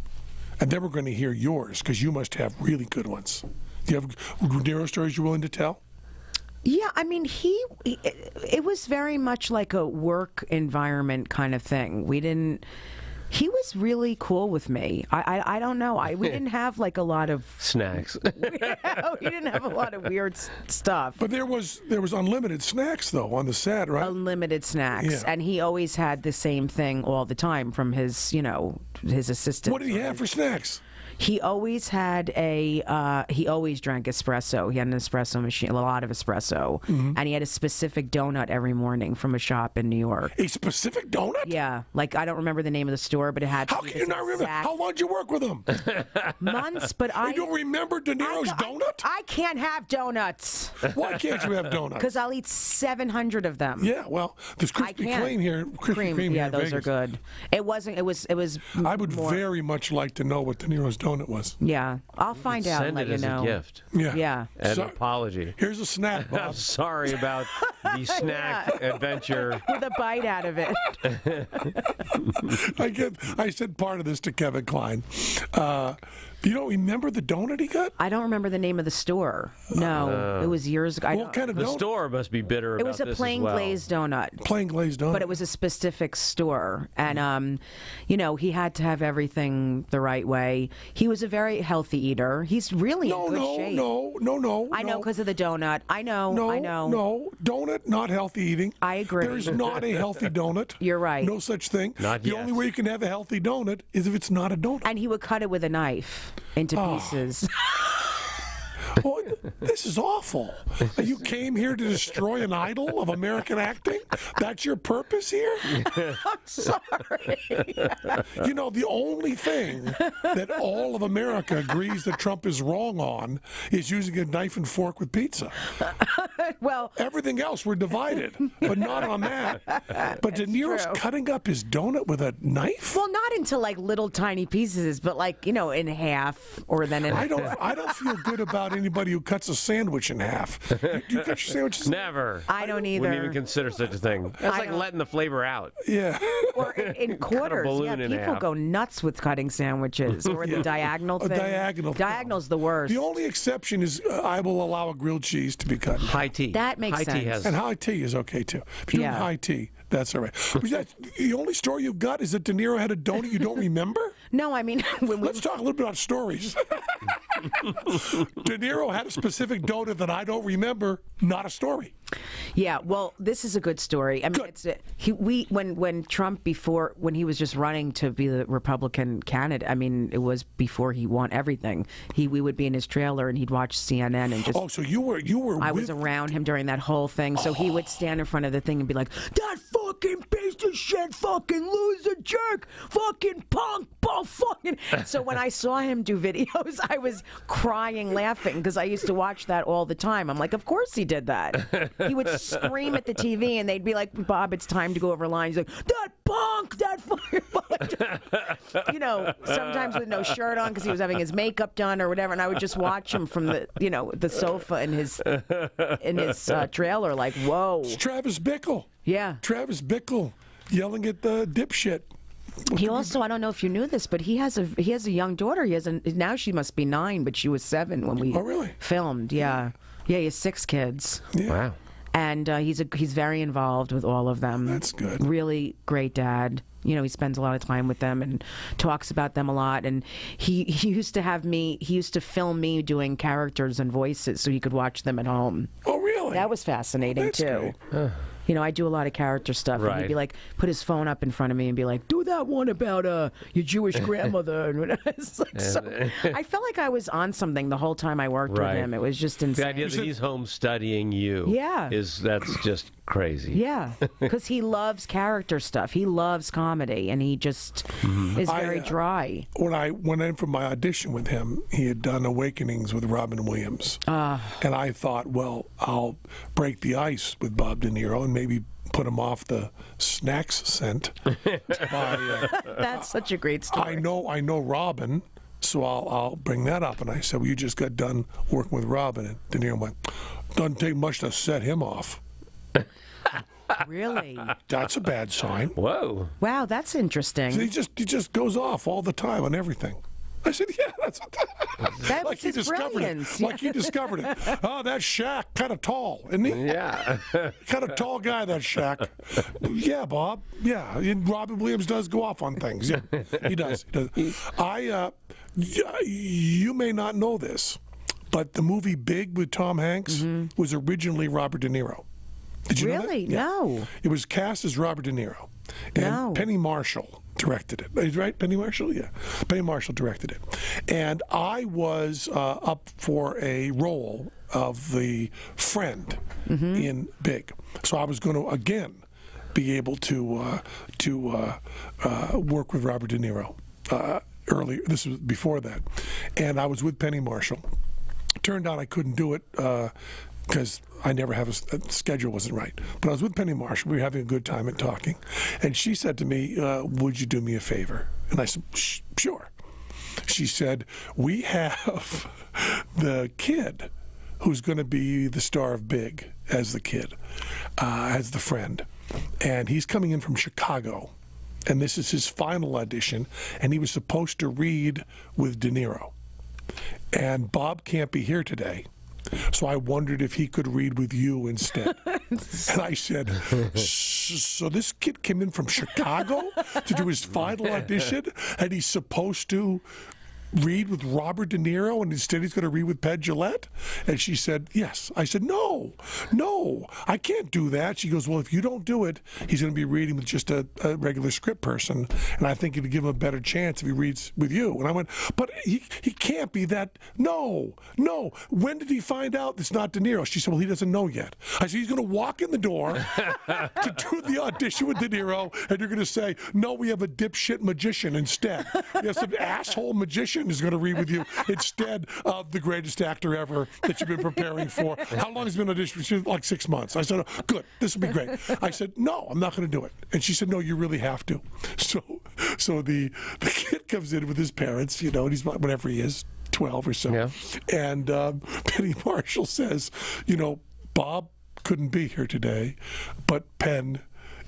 and then we're going to hear yours, because you must have really good ones. Do you have De Niro stories you're willing to tell? Yeah, I mean, it was very much like a work environment kind of thing. He was really cool with me. I don't know. We didn't have like a lot of snacks. We didn't have a lot of weird stuff. But there was unlimited snacks though on the set, right? Unlimited snacks, yeah. And he always had the same thing all the time from his assistant. What did he have for snacks? He always had he always drank espresso. He had an espresso machine, a lot of espresso. Mm-hmm. And he had a specific donut every morning from a shop in New York. A specific donut? Yeah. Like, I don't remember the name of the store, but it had How can you not remember? How long did you work with him? Months, but You don't remember De Niro's donut? I can't have donuts. Why can't you have donuts? Because I'll eat 700 of them. Yeah, well, there's Krispy Kreme here. Krispy Kreme yeah, here in those Vegas. are good. It wasn't. It was. I would very much like to know what De Niro's donut was. Yeah, I'll find out and let you know. Send it as a gift. Yeah. Yeah. An apology. Here's a snack, Bob. I'm sorry about the snack adventure. With a bite out of it. I said part of this to Kevin Kline. You don't remember the donut he got? I don't remember the name of the store. No, it was years ago. What kind of donut? The store must be bitter about this It was a plain glazed donut. Plain glazed donut. But it was a specific store. And, he had to have everything the right way. He was a very healthy eater. He's really in good shape. No. I know because of the donut. I know. No. Donut, not healthy eating. I agree. There's not a healthy donut. You're right. No such thing. Not the yet. only way you can have a healthy donut is if it's not a donut. And he would cut it with a knife into pieces. Well, this is awful. You came here to destroy an idol of American acting? That's your purpose here? I'm sorry. The only thing that all of America agrees that Trump is wrong on is using a knife and fork with pizza. Well, everything else we're divided, but not on that. But De Niro's cutting up his donut with a knife? Well, not into like little tiny pieces, but like, in half or then in I don't feel good about anybody who cuts a sandwich in half. Do you cut your sandwiches? Never. I don't either. Wouldn't even consider such a thing. That's like letting the flavor out. Yeah. Or in quarters. balloon Yeah, in people half. go nuts with cutting sandwiches or the diagonal thing. Diagonal. Diagonal's the worst. The only exception is I will allow a grilled cheese to be cut. High tea. That makes high sense. Tea has And high tea is okay too. If you're doing high tea, that's all right. The only story you've got is that De Niro had a donut you don't remember? No, I mean, Let's talk a little bit about stories. De Niro had a specific donut that I don't remember, not a story. Yeah, well, this is a good story. I mean, when Trump when he was just running to be the Republican candidate. I mean, it was before he won everything. We would be in his trailer and he'd watch CNN and just. Oh, so you were. I was around him during that whole thing, so he would stand in front of the thing and be like, "That fucking piece of shit, fucking loser, jerk, fucking punk, fucking." So when I saw him do videos, I was crying, laughing because I used to watch that all the time. I'm like, of course he did that. He would scream at the TV and they'd be like, "Bob, it's time to go over lines." He's like, "That punk, that fucking punk." Sometimes with no shirt on because he was having his makeup done or whatever, and I would just watch him from the sofa in his trailer, like, whoa. It's Travis Bickle. Yeah. Travis Bickle yelling at the dipshit. He also, I don't know if you knew this, but he has a young daughter. Now she must be 9, but she was 7 when we filmed. Yeah, he has 6 kids. Yeah. Wow. And he's very involved with all of them. That's good. Really great dad. He spends a lot of time with them and talks about them a lot. And he used to film me doing characters and voices so he could watch them at home. Oh, really? Really? That was fascinating That's too. great. You know, I do a lot of character stuff, and he'd Right. be like, put his phone up in front of me and be like, "Do that one about your Jewish grandmother." And it's like, so, I felt like I was on something the whole time I worked Right. with him. It was just insane. The idea that he's home studying you, Yeah. that's just crazy. Yeah, because he loves character stuff. He loves comedy, and he just is very dry. When I went in for my audition with him, he had done Awakenings with Robin Williams. And I thought, well, I'll break the ice with Bob De Niro and maybe put him off the snacks scent. That's such a great story. I know Robin, so I'll bring that up. And I said, well, you just got done working with Robin. And De Niro went, doesn't take much to set him off. Really? That's a bad sign. Whoa. Wow, that's interesting. He just goes off all the time on everything. I said, yeah, that's That like was he his discovered brilliance. it. Like he discovered it. Oh, that Shaq, kind of tall, isn't he? Yeah. Kind of tall guy, that Shaq. Yeah, Bob. Yeah, and Robin Williams does go off on things. Yeah, he does. You may not know this, but the movie Big with Tom Hanks was originally Robert De Niro. Did you know that? Really? Yeah. No. It was cast as Robert De Niro. And No. Penny Marshall directed it. Is right? Penny Marshall? Yeah. Penny Marshall directed it. And I was up for a role of the friend in Big. So I was going to, again, be able to work with Robert De Niro earlier. This was before that. And I was with Penny Marshall. Turned out I couldn't do it because I never have a schedule wasn't right. But I was with Penny Marshall. We were having a good time and talking. And she said to me, would you do me a favor? And I said, sure. She said, we have the kid who's going to be the star of Big as the kid, as the friend. And he's coming in from Chicago. And this is his final audition. And he was supposed to read with De Niro. And Bob can't be here today. So I wondered if he could read with you instead. And I said, so this kid came in from Chicago to do his final audition, and he's supposed to read with Robert De Niro, and instead he's going to read with Penn Jillette? And she said, yes. I said, no, I can't do that. She goes, well, if you don't do it, he's going to be reading with just a regular script person, and I think it'd give him a better chance if he reads with you. And I went, but he can't be that. No. When did he find out it's not De Niro? She said, well, he doesn't know yet. I said, he's going to walk in the door to do the audition with De Niro, and you're going to say, no, we have a dipshit magician instead. We have some asshole magician is going to read with you instead of the greatest actor ever that you've been preparing for. How long has it been auditioning? Like 6 months. I said, oh, good, this will be great. I said, no, I'm not going to do it. And she said, no, you really have to. So the kid comes in with his parents, and he's whatever he is, 12 or so. Yeah. And Penny Marshall says, Bob couldn't be here today, but Penn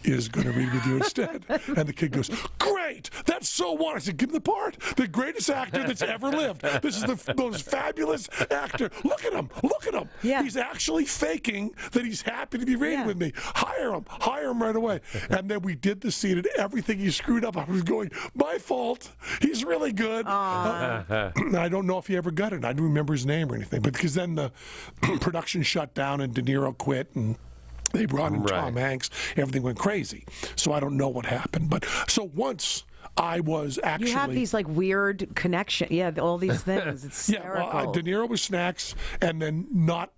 is going to read with you instead. And the kid goes, great, that's so what? I said, give him the part. The greatest actor that's ever lived. This is the most fabulous actor. Look at him. Yeah. He's actually faking that he's happy to be reading with me. Hire him right away. And then we did the scene, and everything he screwed up, I was going, my fault. He's really good. I don't know if he ever got it. I don't remember his name or anything, but because then the production shut down and De Niro quit, and they brought in Tom Hanks. Everything went crazy. So I don't know what happened. But so once I was actually... You have these like weird connection. Yeah, all these things. It's hysterical. Yeah, well, De Niro was snacks, and then not...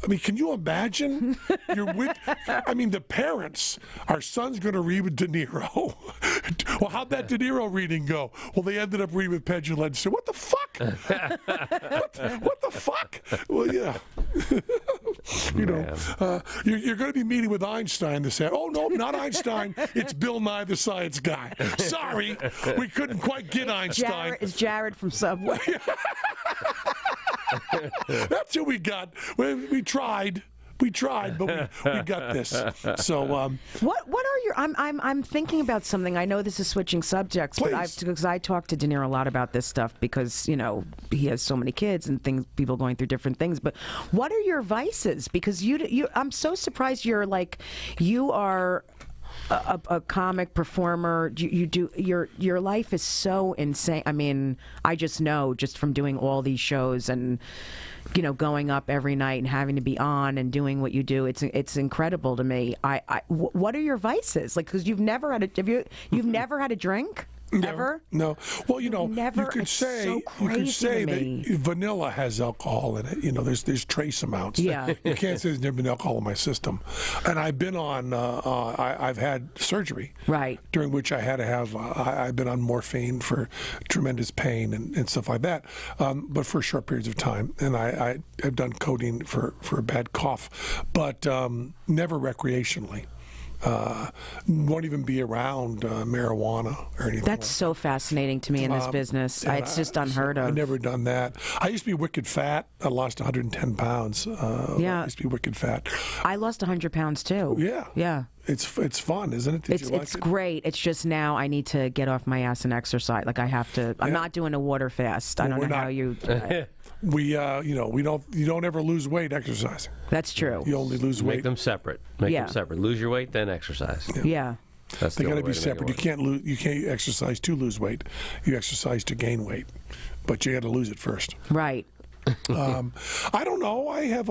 I mean, can you imagine? You're with... I mean, the parents, our son's going to read with De Niro. Well, how'd that De Niro reading go? Well, they ended up reading with Penn Jillette and said, what the fuck? what the fuck? Well, yeah. You're going to be meeting with Einstein this afternoon. Oh, no, not Einstein. It's Bill Nye, the Science Guy. Sorry, we couldn't quite get Einstein. It's Jared from Subway. That's who we got. We tried. But we got this. So, what are your? I'm thinking about something. I know this is switching subjects, Please. but because I talk to De Niro a lot about this stuff because he has so many kids and people going through different things. But what are your vices? Because I'm so surprised you are a comic performer. Your life is so insane. I mean, I just know just from doing all these shows and going up every night and having to be on and doing what you do. It's incredible to me. What are your vices? Like, because you've never had a drink? Ever? No. Well, you Never. could It's say so crazy to me. that vanilla has alcohol in it. There's trace amounts. Yeah. You can't say there's never been alcohol in my system. And I've been on. I've had surgery. Right. During which I had to have. I've been on morphine for tremendous pain and stuff like that. But for short periods of time, and I've done codeine for a bad cough, but never recreationally. Won't even be around marijuana or anything. That's so fascinating to me in this business. It's just unheard of. I've never done that. I used to be wicked fat. I lost 110 pounds. I used to be wicked fat. I lost 100 pounds too. Yeah. Yeah. It's fun, isn't it? It's great. It's just now I need to get off my ass and exercise. Like I have to. I'm not doing a water fast. I don't know how you. We you don't ever lose weight exercising. That's true. You only lose weight. Make them separate. Make them separate. Lose your weight, then exercise. Yeah. That's They the got to only way be separate. You can't lose. You can't exercise to lose weight. You exercise to gain weight, but you got to lose it first. Right. I don't know. I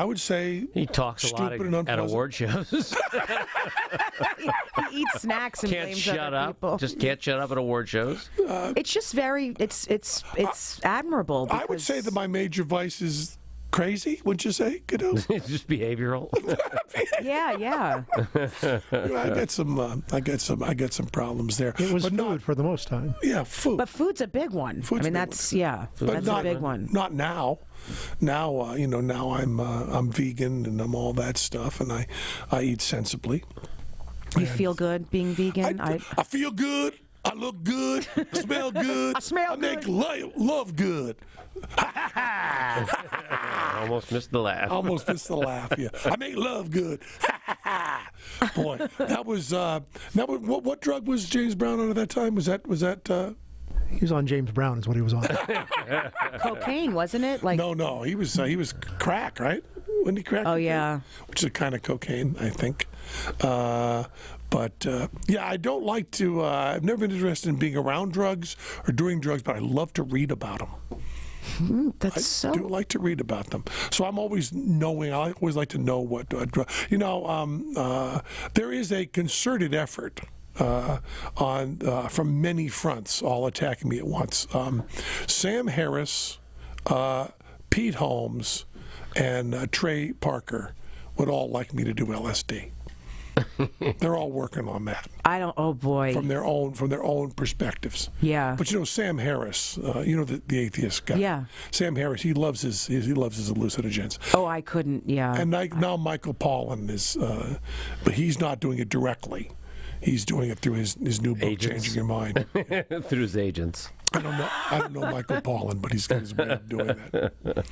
would say he talks a lot at award shows. He eats snacks and can't blames shut other up. people. Just can't shut up at award shows. It's just it's admirable. I would say that my major vice is crazy. Would you say? It's just behavioral. Yeah. I get some problems there. It was food for the most time. Yeah, food. But food's a big one. That's a big one. Not now. Now, now I'm vegan and I'm all that stuff, and I eat sensibly. You feel good being vegan? I feel good. I look good. I smell good. I make love good. Almost missed the laugh. Almost missed the laugh. Yeah, I make love good. Boy, that was what drug was James Brown on at that time? Was that? He was on James Brown, is what he was on. Cocaine, wasn't it? Like no, he was crack, right? Wasn't he crack? Oh yeah, which is a kind of cocaine, I think. But I don't like to. I've never been interested in being around drugs or doing drugs, but I love to read about them. I do like to read about them. So I'm always knowing. I always like to know what drug. There is a concerted effort from many fronts, all attacking me at once. Sam Harris, Pete Holmes, and Trey Parker would all like me to do LSD. They're all working on that. Oh boy. From their own perspectives. Yeah. But Sam Harris, the atheist guy. Yeah. Sam Harris, he loves his hallucinogens. Oh, I couldn't. Yeah. And now Michael Pollan is, but he's not doing it directly. He's doing it through his new book, Agents. Changing Your Mind. Through his agents. I don't know Michael Pollan, but he's got his way of doing that.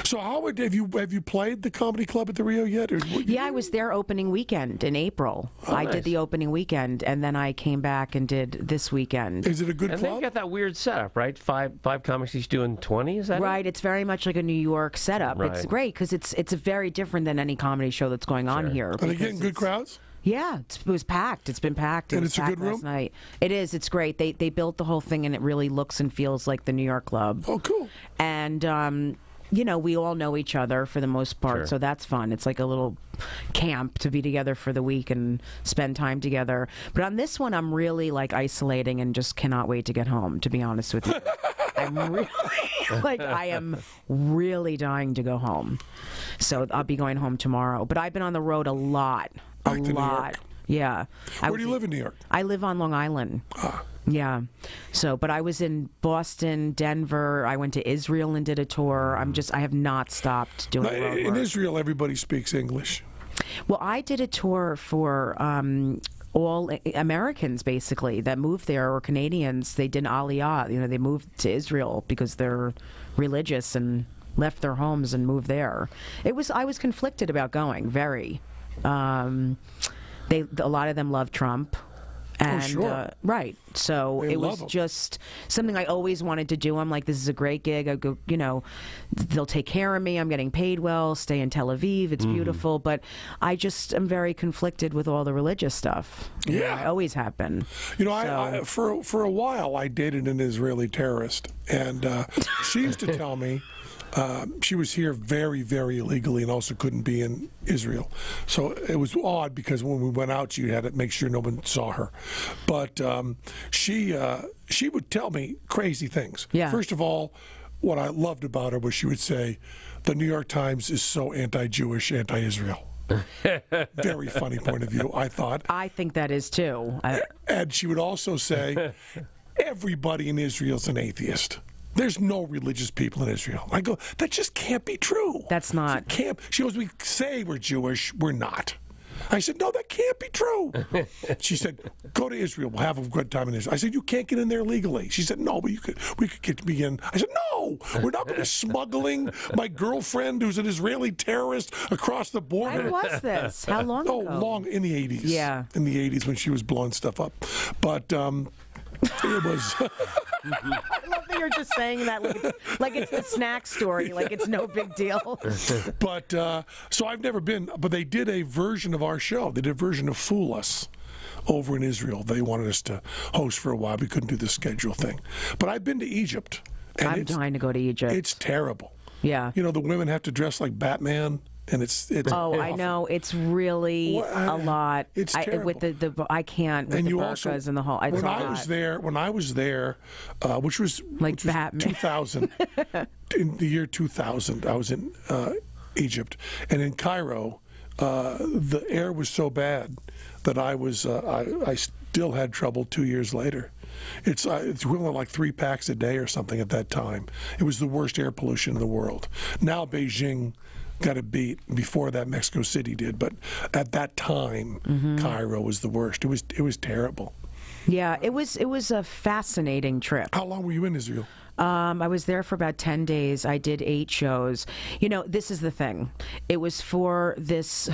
So have you played the comedy club at the Rio yet? I was there opening weekend in April. I did the opening weekend, and then I came back and did this weekend. Is it a good and club? they've got that weird setup, right? Five comics each doing 20. Is that right? It's very much like a New York setup. Right. It's great because it's very different than any comedy show that's going on here. Are they getting good crowds? Yeah, it was packed. It's been packed. And it's a good room? Last night. It is. It's great. They built the whole thing, and it really looks and feels like the New York Club. Oh, cool. And we all know each other for the most part, so that's fun. It's like a little camp to be together for the week and spend time together. But on this one, I'm really like isolating and just cannot wait to get home, to be honest with you. I am really dying to go home. So I'll be going home tomorrow. But I've been on the road a lot. Back to New York. Yeah. Where do you live in New York? I live on Long Island. Yeah. So, but I was in Boston, Denver. I went to Israel and did a tour. I have not stopped doing road work. In Israel, everybody speaks English. Well, I did a tour for all Americans, basically, that moved there, or Canadians. They did Aliyah. They moved to Israel because they're religious and left their homes and moved there. I was conflicted about going, very. A lot of them love Trump. And right, so it was just something I always wanted to do. I'm like, this is a great gig. I go, they'll take care of me. I'm getting paid well. Stay in Tel Aviv. It's beautiful, but I just am very conflicted with all the religious stuff. Yeah, I always have been. I for a while I dated an Israeli terrorist, and she used to tell me. She was here very, very illegally and also couldn't be in Israel. So it was odd because when we went out, she had to make sure no one saw her. But she would tell me crazy things. Yeah. First of all, what I loved about her was she would say, the New York Times is so anti-Jewish, anti-Israel. Very funny point of view, I thought. I think that is too. And she would also say, everybody in Israel is an atheist. There's no religious people in Israel. I go, that just can't be true. That's not. She goes, we say we're Jewish, we're not. I said, no, that can't be true. She said, go to Israel, we'll have a good time in Israel. I said, you can't get in there legally. She said, no, but we could get me in. I said, no, we're not going to be smuggling my girlfriend, who's an Israeli terrorist, across the border. When was this? How long ago? Oh, long, in the 80s. Yeah. In the 80s when she was blowing stuff up. But it was... I love that you're just saying that like it's the snack story, like it's no big deal. But so I've never been, but they did a version of our show. They did a version of Fool Us over in Israel. They wanted us to host for a while. We couldn't do the schedule thing. But I've been to Egypt. And I'm dying to go to Egypt. It's terrible. Yeah. The women have to dress like Batman. And it's awful. I know, it's really a lot. It's terrible. With the I can't with and the you burqas also, and the whole. It's when I was there, which was Batman. 2000, in the year 2000, I was in Egypt, and in Cairo, the air was so bad that I still had trouble 2 years later. It's equivalent like 3 packs a day or something at that time. It was the worst air pollution in the world. Now Beijing got it beat. Before that, Mexico City did, but at that time, Cairo was the worst. It was terrible. Yeah, it was a fascinating trip. How long were you in Israel? I was there for about 10 days. I did 8 shows. This is the thing. It was for this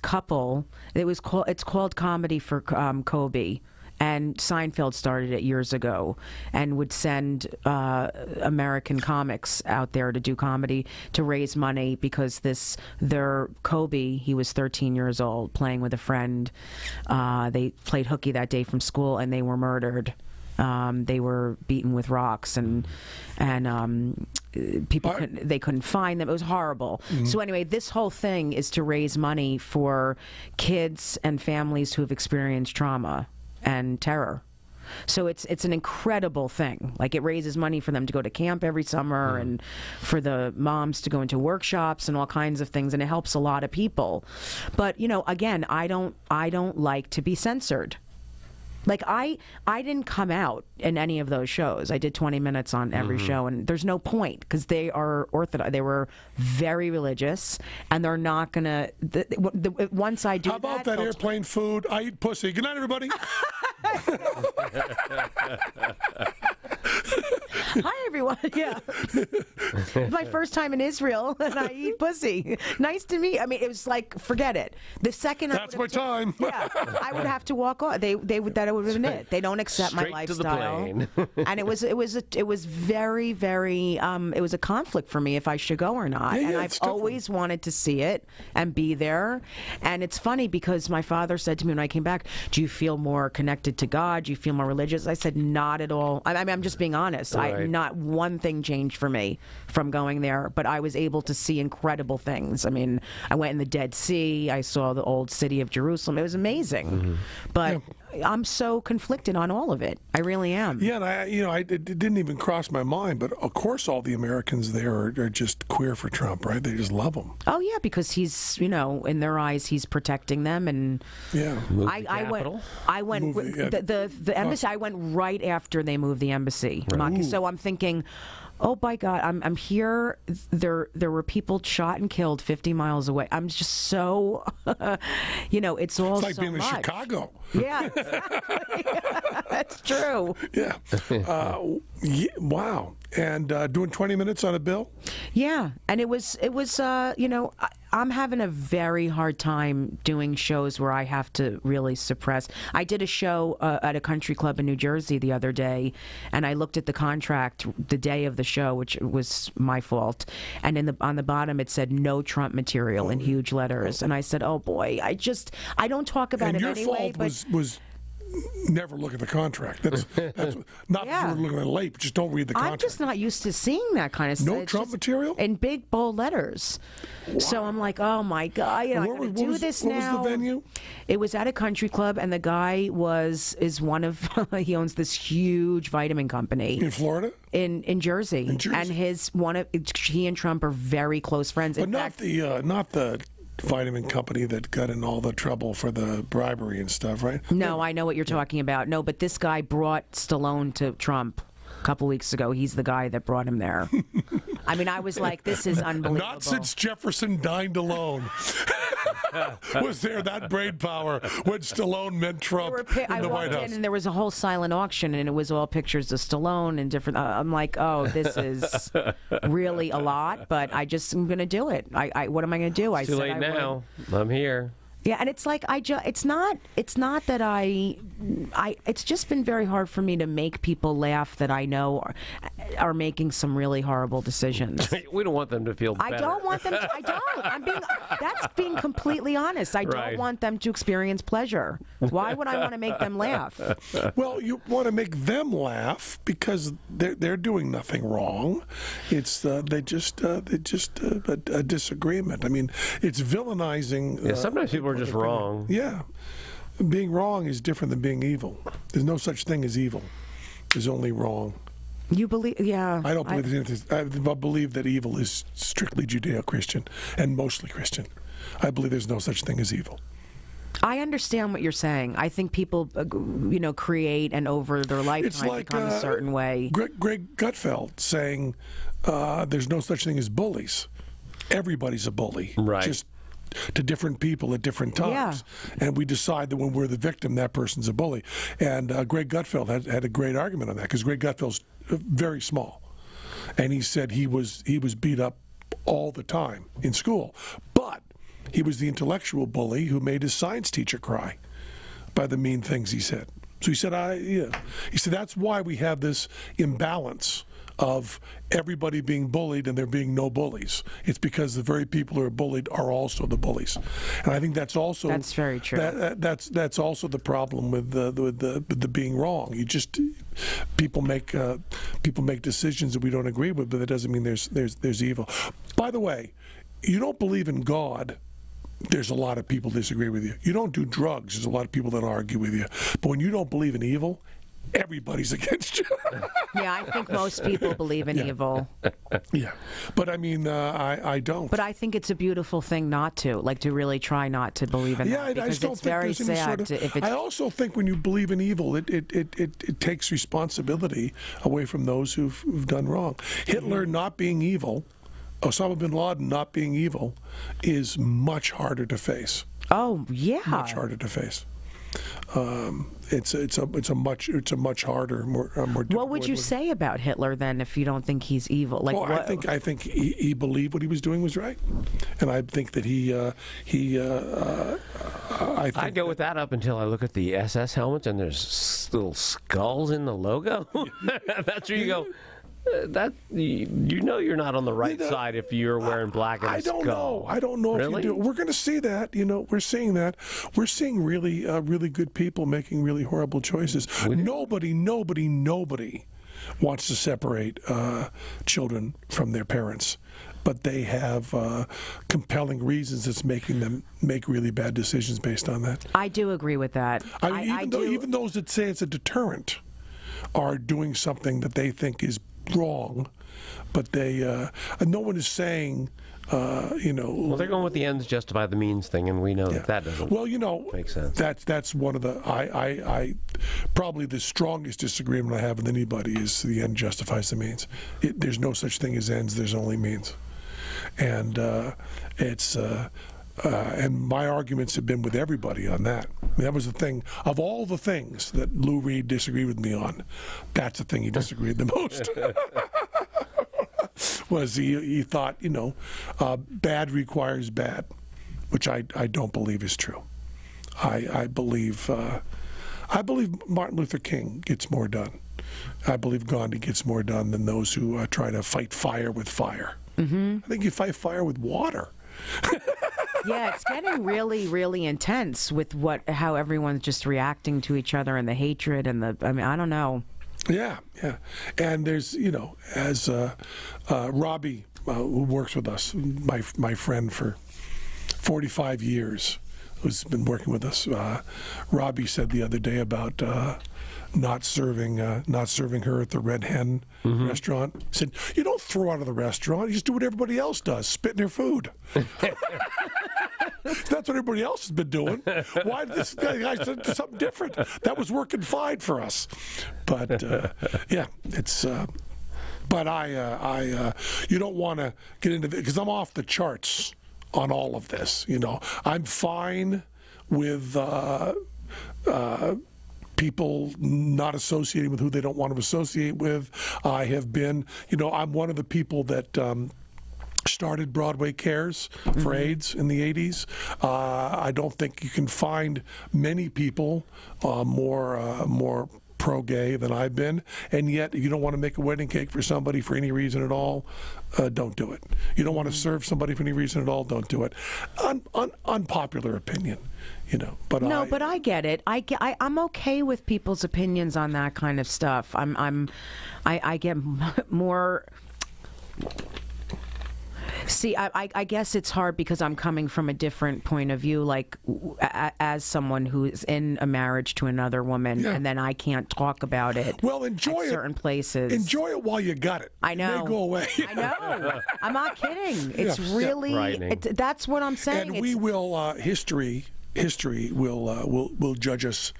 couple. It's called Comedy for Kobe. And Seinfeld started it years ago and would send American comics out there to do comedy to raise money because their Kobe, he was 13 years old, playing with a friend. They played hooky that day from school and they were murdered. They were beaten with rocks and people couldn't find them. It was horrible. Mm-hmm. So anyway, this whole thing is to raise money for kids and families who have experienced trauma and terror. So it's an incredible thing. Like, it raises money for them to go to camp every summer and for the moms to go into workshops and all kinds of things, and it helps a lot of people. But again, I don't like to be censored. Like, I didn't come out in any of those shows. I did 20 minutes on every show, and there's no point because they are Orthodox. They were very religious, and they're not going to... once I do How about that airplane food? I eat pussy. Good night, everybody. Hi, everyone. Yeah. It's my first time in Israel, and I eat pussy. Nice to meet. I mean, it was like, forget it. The second that's my time. Yeah, I would have to walk off. That would have been it. They don't accept Straight my lifestyle. To the plane. And it was very, very. It was a conflict for me if I should go or not. Yeah, and I've always wanted to see it and be there. And it's funny because my father said to me when I came back, "Do you feel more connected to God? Do you feel more religious?" I said, "Not at all." I mean, I'm just being honest. Right. Not one thing changed for me from going there, but I was able to see incredible things. I mean, I went in the Dead Sea. I saw the old city of Jerusalem. It was amazing. But I'm so conflicted on all of it. I really am. Yeah, and it didn't even cross my mind, but of course all the Americans there are just queer for Trump, right? They just love him. Oh yeah, because he's, in their eyes, he's protecting them, and I went the embassy. I went right after they moved the embassy. Right. So I'm thinking, oh my God, I'm here. There were people shot and killed 50 miles away. I'm just so, it's all it's like so being much. in Chicago. Yeah, exactly. That's true. Yeah. Wow. and doing 20 minutes on a bill. Yeah, and it was you know, I'm having a very hard time doing shows where I have to really suppress. I did a show at a country club in New Jersey the other day, and I looked at the contract the day of the show, which was my fault, and on the bottom it said no Trump material in huge letters, and I said, oh boy, I don't talk about it your anyway. fault was never look at the contract. That's not that you were looking at it late, but just don't read the contract. I'm just not used to seeing that kind of stuff. No Trump material? In big, bold letters. Wow. So I'm like, oh, my God, you know, I'm going to do this now. What was the venue? It was at a country club, and the guy is one of, he owns this huge vitamin company. In Florida? In Jersey. In Jersey. And he and Trump are very close friends. But not the vitamin company that got in all the trouble for the bribery and stuff, right? No, I know what you're talking about. No, but this guy brought Stallone to Trump a couple weeks ago. He's the guy that brought him there. I mean, I was like, this is unbelievable. Not since Jefferson dined alone. Was there that brain power when Stallone met Trump in the White House? I walked in and there was a whole silent auction, and it was all pictures of Stallone and different. I'm like, oh, this is really a lot, but I just am going to do it. What am I going to do? It's too late now. I'm here. Yeah, and it's like it's not that it's just been very hard for me to make people laugh that I know are making some really horrible decisions. We don't want them to feel better. I don't want them to. I don't. That's being completely honest. I don't want them to experience pleasure. Why would I want to make them laugh? Well, you want to make them laugh because they're doing nothing wrong. It's they just a disagreement. I mean, it's villainizing. Yeah, sometimes people are just wrong. Yeah. Being wrong is different than being evil. There's no such thing as evil. There's only wrong. You believe, yeah. I don't believe there's anything. I believe that evil is strictly Judeo-Christian and mostly Christian. I believe there's no such thing as evil. I understand what you're saying. I think people, create and over their lifetime become a certain way. Greg Gutfeld saying there's no such thing as bullies. Everybody's a bully. Right. Just to different people at different times. Yeah. And we decide that when we're the victim, that person's a bully. And Greg Gutfeld had a great argument on that because Greg Gutfeld's very small. And he said he was beat up all the time in school. But he was the intellectual bully who made his science teacher cry by the mean things he said. So he said, he said, that's why we have this imbalance of everybody being bullied and there being no bullies. It's because the very people who are bullied are also the bullies, and I think that's very true. That's also the problem with the being wrong. People make decisions that we don't agree with, but that doesn't mean there's evil. By the way, you don't believe in God. There's a lot of people disagree with you. You don't do drugs. There's a lot of people that argue with you. But when you don't believe in evil, everybody's against you. Yeah, I think most people believe in evil. Yeah, but I mean, I don't. But I think it's a beautiful thing not to really try not to believe in that, because it's very sad. I also think when you believe in evil, it takes responsibility away from those who've done wrong. Hitler not being evil, Osama bin Laden not being evil, is much harder to face. Oh yeah, much harder to face. It's a much harder, more difficult. What would you say about Hitler then, if you don't think he's evil? Like, I think he believed what he was doing was right, and I think that I go with that up until I look at the SS helmets and there's little skulls in the logo. That's where you go. That you're not on the right side if you're wearing black and a skull. I don't know really? If you do. We're going to see that. We're seeing that. We're seeing really good people making really horrible choices. Nobody wants to separate children from their parents, but they have compelling reasons that's making them make really bad decisions based on that. I do agree with that. Even those that say it's a deterrent are doing something that they think is wrong, but no one is saying, Well, they're going with the ends justify the means thing, and we know that doesn't. Well, make sense. That's one of the I probably the strongest disagreement I have with anybody is the end justifies the means. There's no such thing as ends. There's only means, and and my arguments have been with everybody on that. That was the thing. Of all the things that Lou Reed disagreed with me on, that's the thing he disagreed the most. was he thought, bad requires bad, which I don't believe is true. I believe Martin Luther King gets more done. I believe Gandhi gets more done than those who try to fight fire with fire. I think you fight fire with water. Yeah, it's getting really, really intense with how everyone's just reacting to each other and the hatred and I don't know. Yeah. And there's, as Robbie, who works with us, my friend for 45 years, who's been working with us, Robbie said the other day about not serving her at the Red Hen restaurant. He said, you don't throw out of the restaurant. You just do what everybody else does, spit in their food. That's what everybody else has been doing. Why did this guy do something different? That was working fine for us. But, yeah, it's... but you don't want to get into it, because I'm off the charts on all of this. I'm fine with people not associating with who they don't want to associate with. I have been, I'm one of the people that started Broadway Cares for AIDS in the 80s. I don't think you can find many people more pro-gay than I've been, and yet you don't want to make a wedding cake for somebody for any reason at all, don't do it. You don't want to serve somebody for any reason at all, don't do it. Unpopular opinion, But but I get it. I'm okay with people's opinions on that kind of stuff. I get more. See, I guess it's hard because I'm coming from a different point of view, like as someone who is in a marriage to another woman, and then I can't talk about it. Well, enjoy it. Certain places. Enjoy it while you got it. I know. It may go away. I know. I'm not kidding. It's really. That's what I'm saying. And we will history will judge us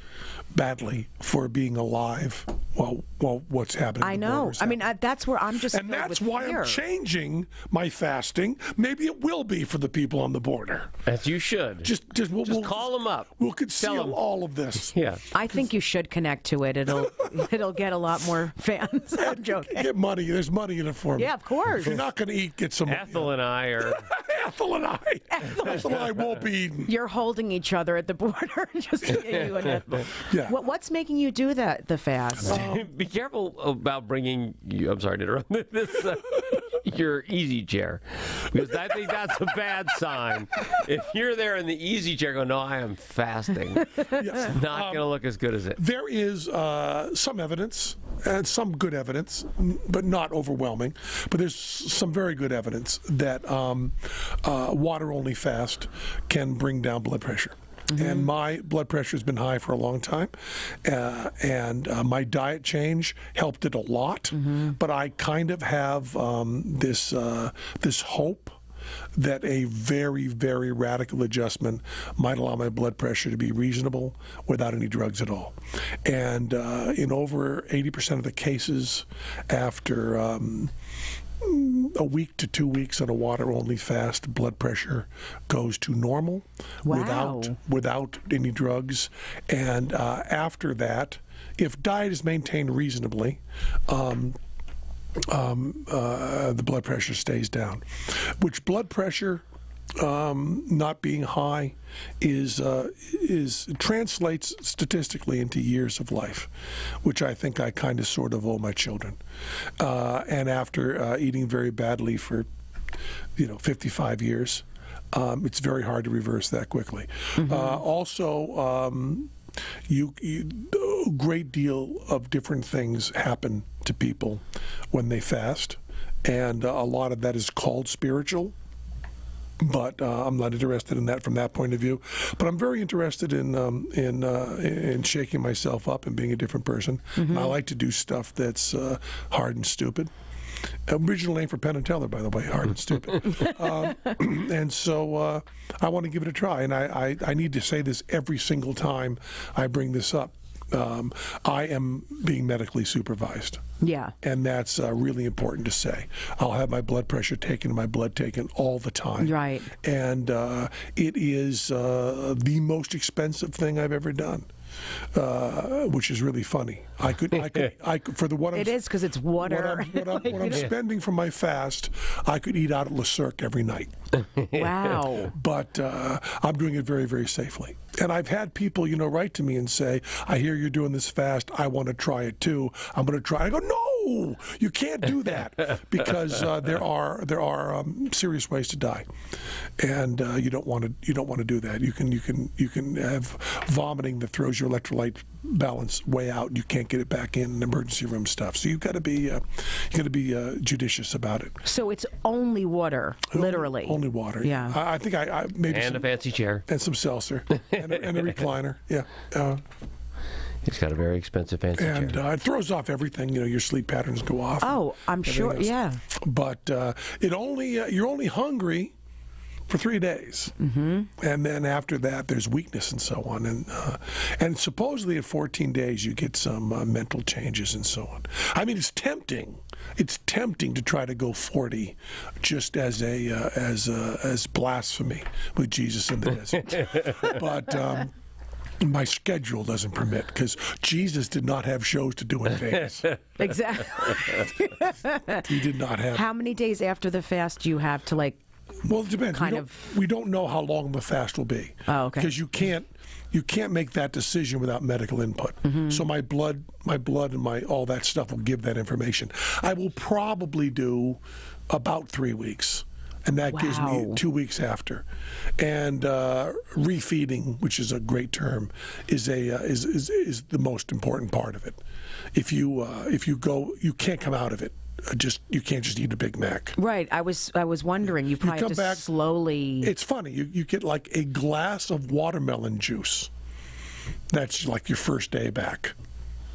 badly for being alive while what's happening. I know. I mean, that's where I'm just. And that's why I'm changing my fasting. Maybe it will be for the people on the border. As you should. Just we'll call them up. We'll conceal all of this. Yeah. I think you should connect to it. It'll get a lot more fans. I'm joking. Get money. There's money in it for me. Yeah, of course. If you're not going to eat, get some. Ethel and I are. Ethel and I won't be eating. You're holding each other at the border, just you and Ethel. Yeah. What's making you do the fast? Be careful about bringing. I'm sorry to interrupt this. Your easy chair, because I think that's a bad sign. If you're there in the easy chair, go, no, I am fasting. It's not going to look as good as it. There is some evidence, and some good evidence, but not overwhelming. But there's some very good evidence that water-only fast can bring down blood pressure. And my blood pressure has been high for a long time, and my diet change helped it a lot. But I kind of have this hope that a very, very radical adjustment might allow my blood pressure to be reasonable without any drugs at all. And in over 80% of the cases, after a week to 2 weeks on a water-only fast, blood pressure goes to normal without any drugs. And after that, if diet is maintained reasonably, the blood pressure stays down. Which blood pressure not being high translates statistically into years of life, which I think I kind of sort of owe my children. And after eating very badly for 55 years, it's very hard to reverse that quickly. Also, a great deal of different things happen to people when they fast, and a lot of that is called spiritual. But I'm not interested in that from that point of view. But I'm very interested in shaking myself up and being a different person. I like to do stuff that's hard and stupid. Original name for Penn and Teller, by the way, hard and stupid. And so I want to give it a try. And I need to say this every single time I bring this up. I am being medically supervised. Yeah. And that's really important to say. I'll have my blood pressure taken and my blood taken all the time. Right. And it is the most expensive thing I've ever done. which is really funny. I could for the what I'm, It is because it's water. What I'm spending for my fast, I could eat out at Le Cirque every night. Wow. But I'm doing it very, very safely. And I've had people, write to me and say, I hear you're doing this fast. I want to try it too. I'm going to try. I go, no, you can't do that because there are serious ways to die, and you don't want to do that. You can have vomiting that throws your electrolyte balance way out. You can't get it back in emergency room stuff. So you've got to be judicious about it. So it's only water, literally. Only water. Yeah. I think I maybe And a fancy chair. and some seltzer and a recliner. Yeah. He's got a very expensive fancy chair. And it throws off everything. Your sleep patterns go off. Oh, I'm sure. else. Yeah. But you're only hungry for 3 days, and then after that, there's weakness and so on. And supposedly at 14 days, you get some mental changes and so on. I mean, it's tempting. It's tempting to try to go 40, just as as blasphemy with Jesus in the desert. But my schedule doesn't permit because Jesus did not have shows to do in Vegas. Exactly. He did not have. How many days after the fast do you have to Well, it depends. We don't know how long the fast will be. Oh, okay. Because you can't make that decision without medical input. So my blood and all that stuff will give that information. I will probably do about 3 weeks. And that gives me 2 weeks after. And refeeding, which is a great term, is the most important part of it. If you go, you can't come out of it. You can't just eat a Big Mac. Right. I was wondering. You probably have to slowly. It's funny. You get like a glass of watermelon juice. That's like your first day back.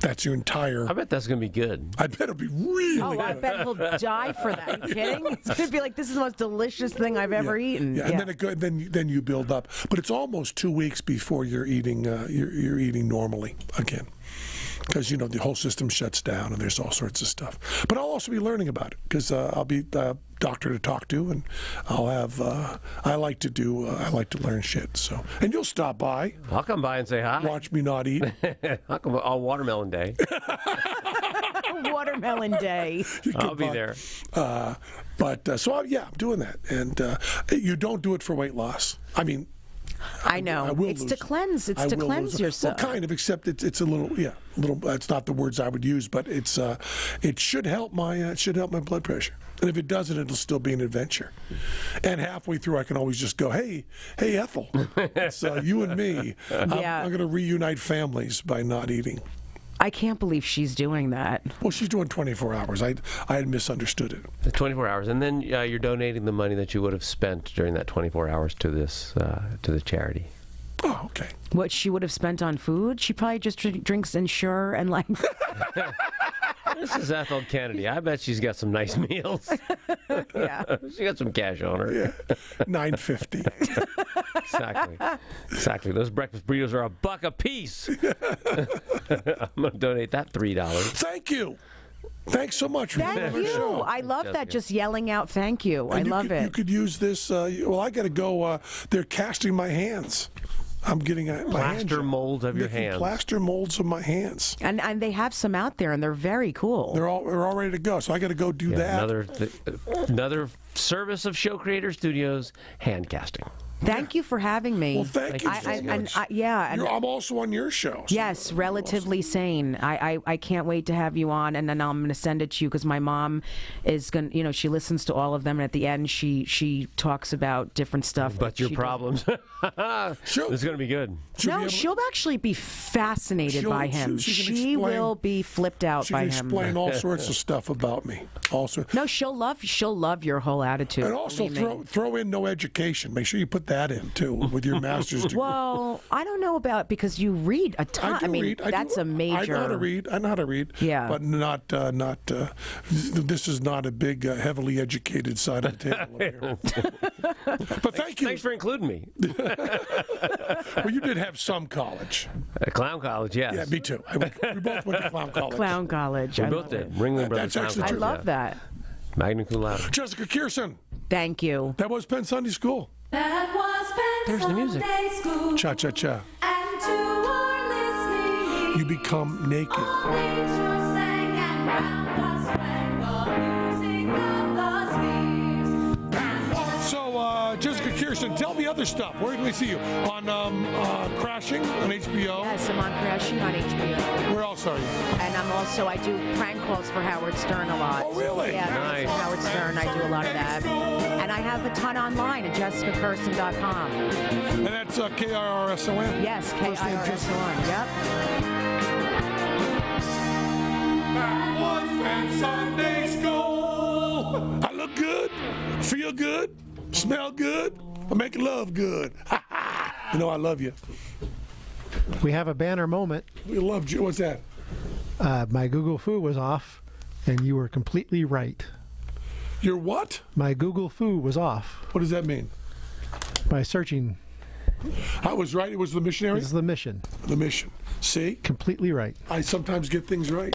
That's your entire. I bet that's going to be good. I bet it'll be really good. I bet he'll die for that. Are you kidding? It's going to be like, this is the most delicious thing I've ever eaten. Yeah, and then you build up. But it's almost 2 weeks before you're eating you're eating normally again. Because, the whole system shuts down and there's all sorts of stuff. But I'll also be learning about it because I'll be a doctor to talk to, and I'll have, I like to learn shit. So, and you'll stop by. I'll come by and say hi. Watch me not eat. I'll come on Watermelon Day. Watermelon Day. I'll be there. I'm doing that. And you don't do it for weight loss. I mean, I know. It's to cleanse. It's to cleanse yourself. Well, kind of, except it's a little. That's not the words I would use, but it should help my blood pressure. And if it doesn't, it'll still be an adventure. And halfway through, I can always just go, hey, Ethel, it's you and me. I'm going to reunite families by not eating. I can't believe she's doing that. Well, she's doing 24 hours. I had misunderstood it. 24 hours, and then you're donating the money that you would have spent during that 24 hours to this to the charity. Oh, okay. What she would have spent on food? She probably just drinks Ensure and This is Ethel Kennedy. I bet she's got some nice meals. Yeah. She got some cash on her. Yeah. $9.50. Exactly. Those breakfast burritos are $1 a piece. I'm going to donate that $3. Thank you. Thanks so much for being on the show. I love that, just yelling out thank you. I love it. You could use this. I got to go. They're casting my hands. I'm getting plaster molds of your hands. Plaster molds of my hands. And they have some out there, and they're very cool. They're all ready to go. So I got to go do that. Another service of Show Creator Studios, hand casting. Thank you for having me. Well, thank you so much. I'm also on your show. So yes, Relatively Sane. I can't wait to have you on, and then I'm going to send it to you because my mom is going to, she listens to all of them, and at the end she talks about different stuff. But your problems. Sure. This is going to be good. She'll actually be fascinated by him. She will be flipped out by him. She can explain all sorts of stuff about me. Also. No, she'll love your whole attitude. And also throw in no education. Make sure you put that in too with your master's degree. Well, I don't know about because you read a ton. I mean, read. That's a major. I know how to read. Yeah, but not. This is not a big, heavily educated side of the table here. But thank you. Thanks for including me. Well, you did have some college. Clown college, yes. Yeah, me too. We both went to clown college. Clown college. We both did. Ringling Brothers Clown College. I love that. Magna cum laude. Jessica Kirson. Thank you. That was Penn Sunday School. That was Penn There's the music. Sunday School. Cha cha cha. And to our listeners. you become naked. So, Jessica Kirson, tell me other stuff. Where can we see you? On Crashing on HBO? Yes, I'm on Crashing on HBO. Where else are you? And I do prank calls for Howard Stern a lot. Oh, really? Yeah, Nice. Howard Stern, I do a lot of that. And I have a ton online at jessicakirson.com. And that's Kirson? Yes, First name Jessica. Kirson. Yep. That was Penn Sunday School. I look good, feel good, smell good, I make love good. You know I love you. We have a banner moment. We love you. What's that? My Google Foo was off, and you were completely right. Your what? My Google Foo was off. What does that mean? By searching. I was right. It was the missionary? This is the mission. The mission. See? Completely right. I sometimes get things right.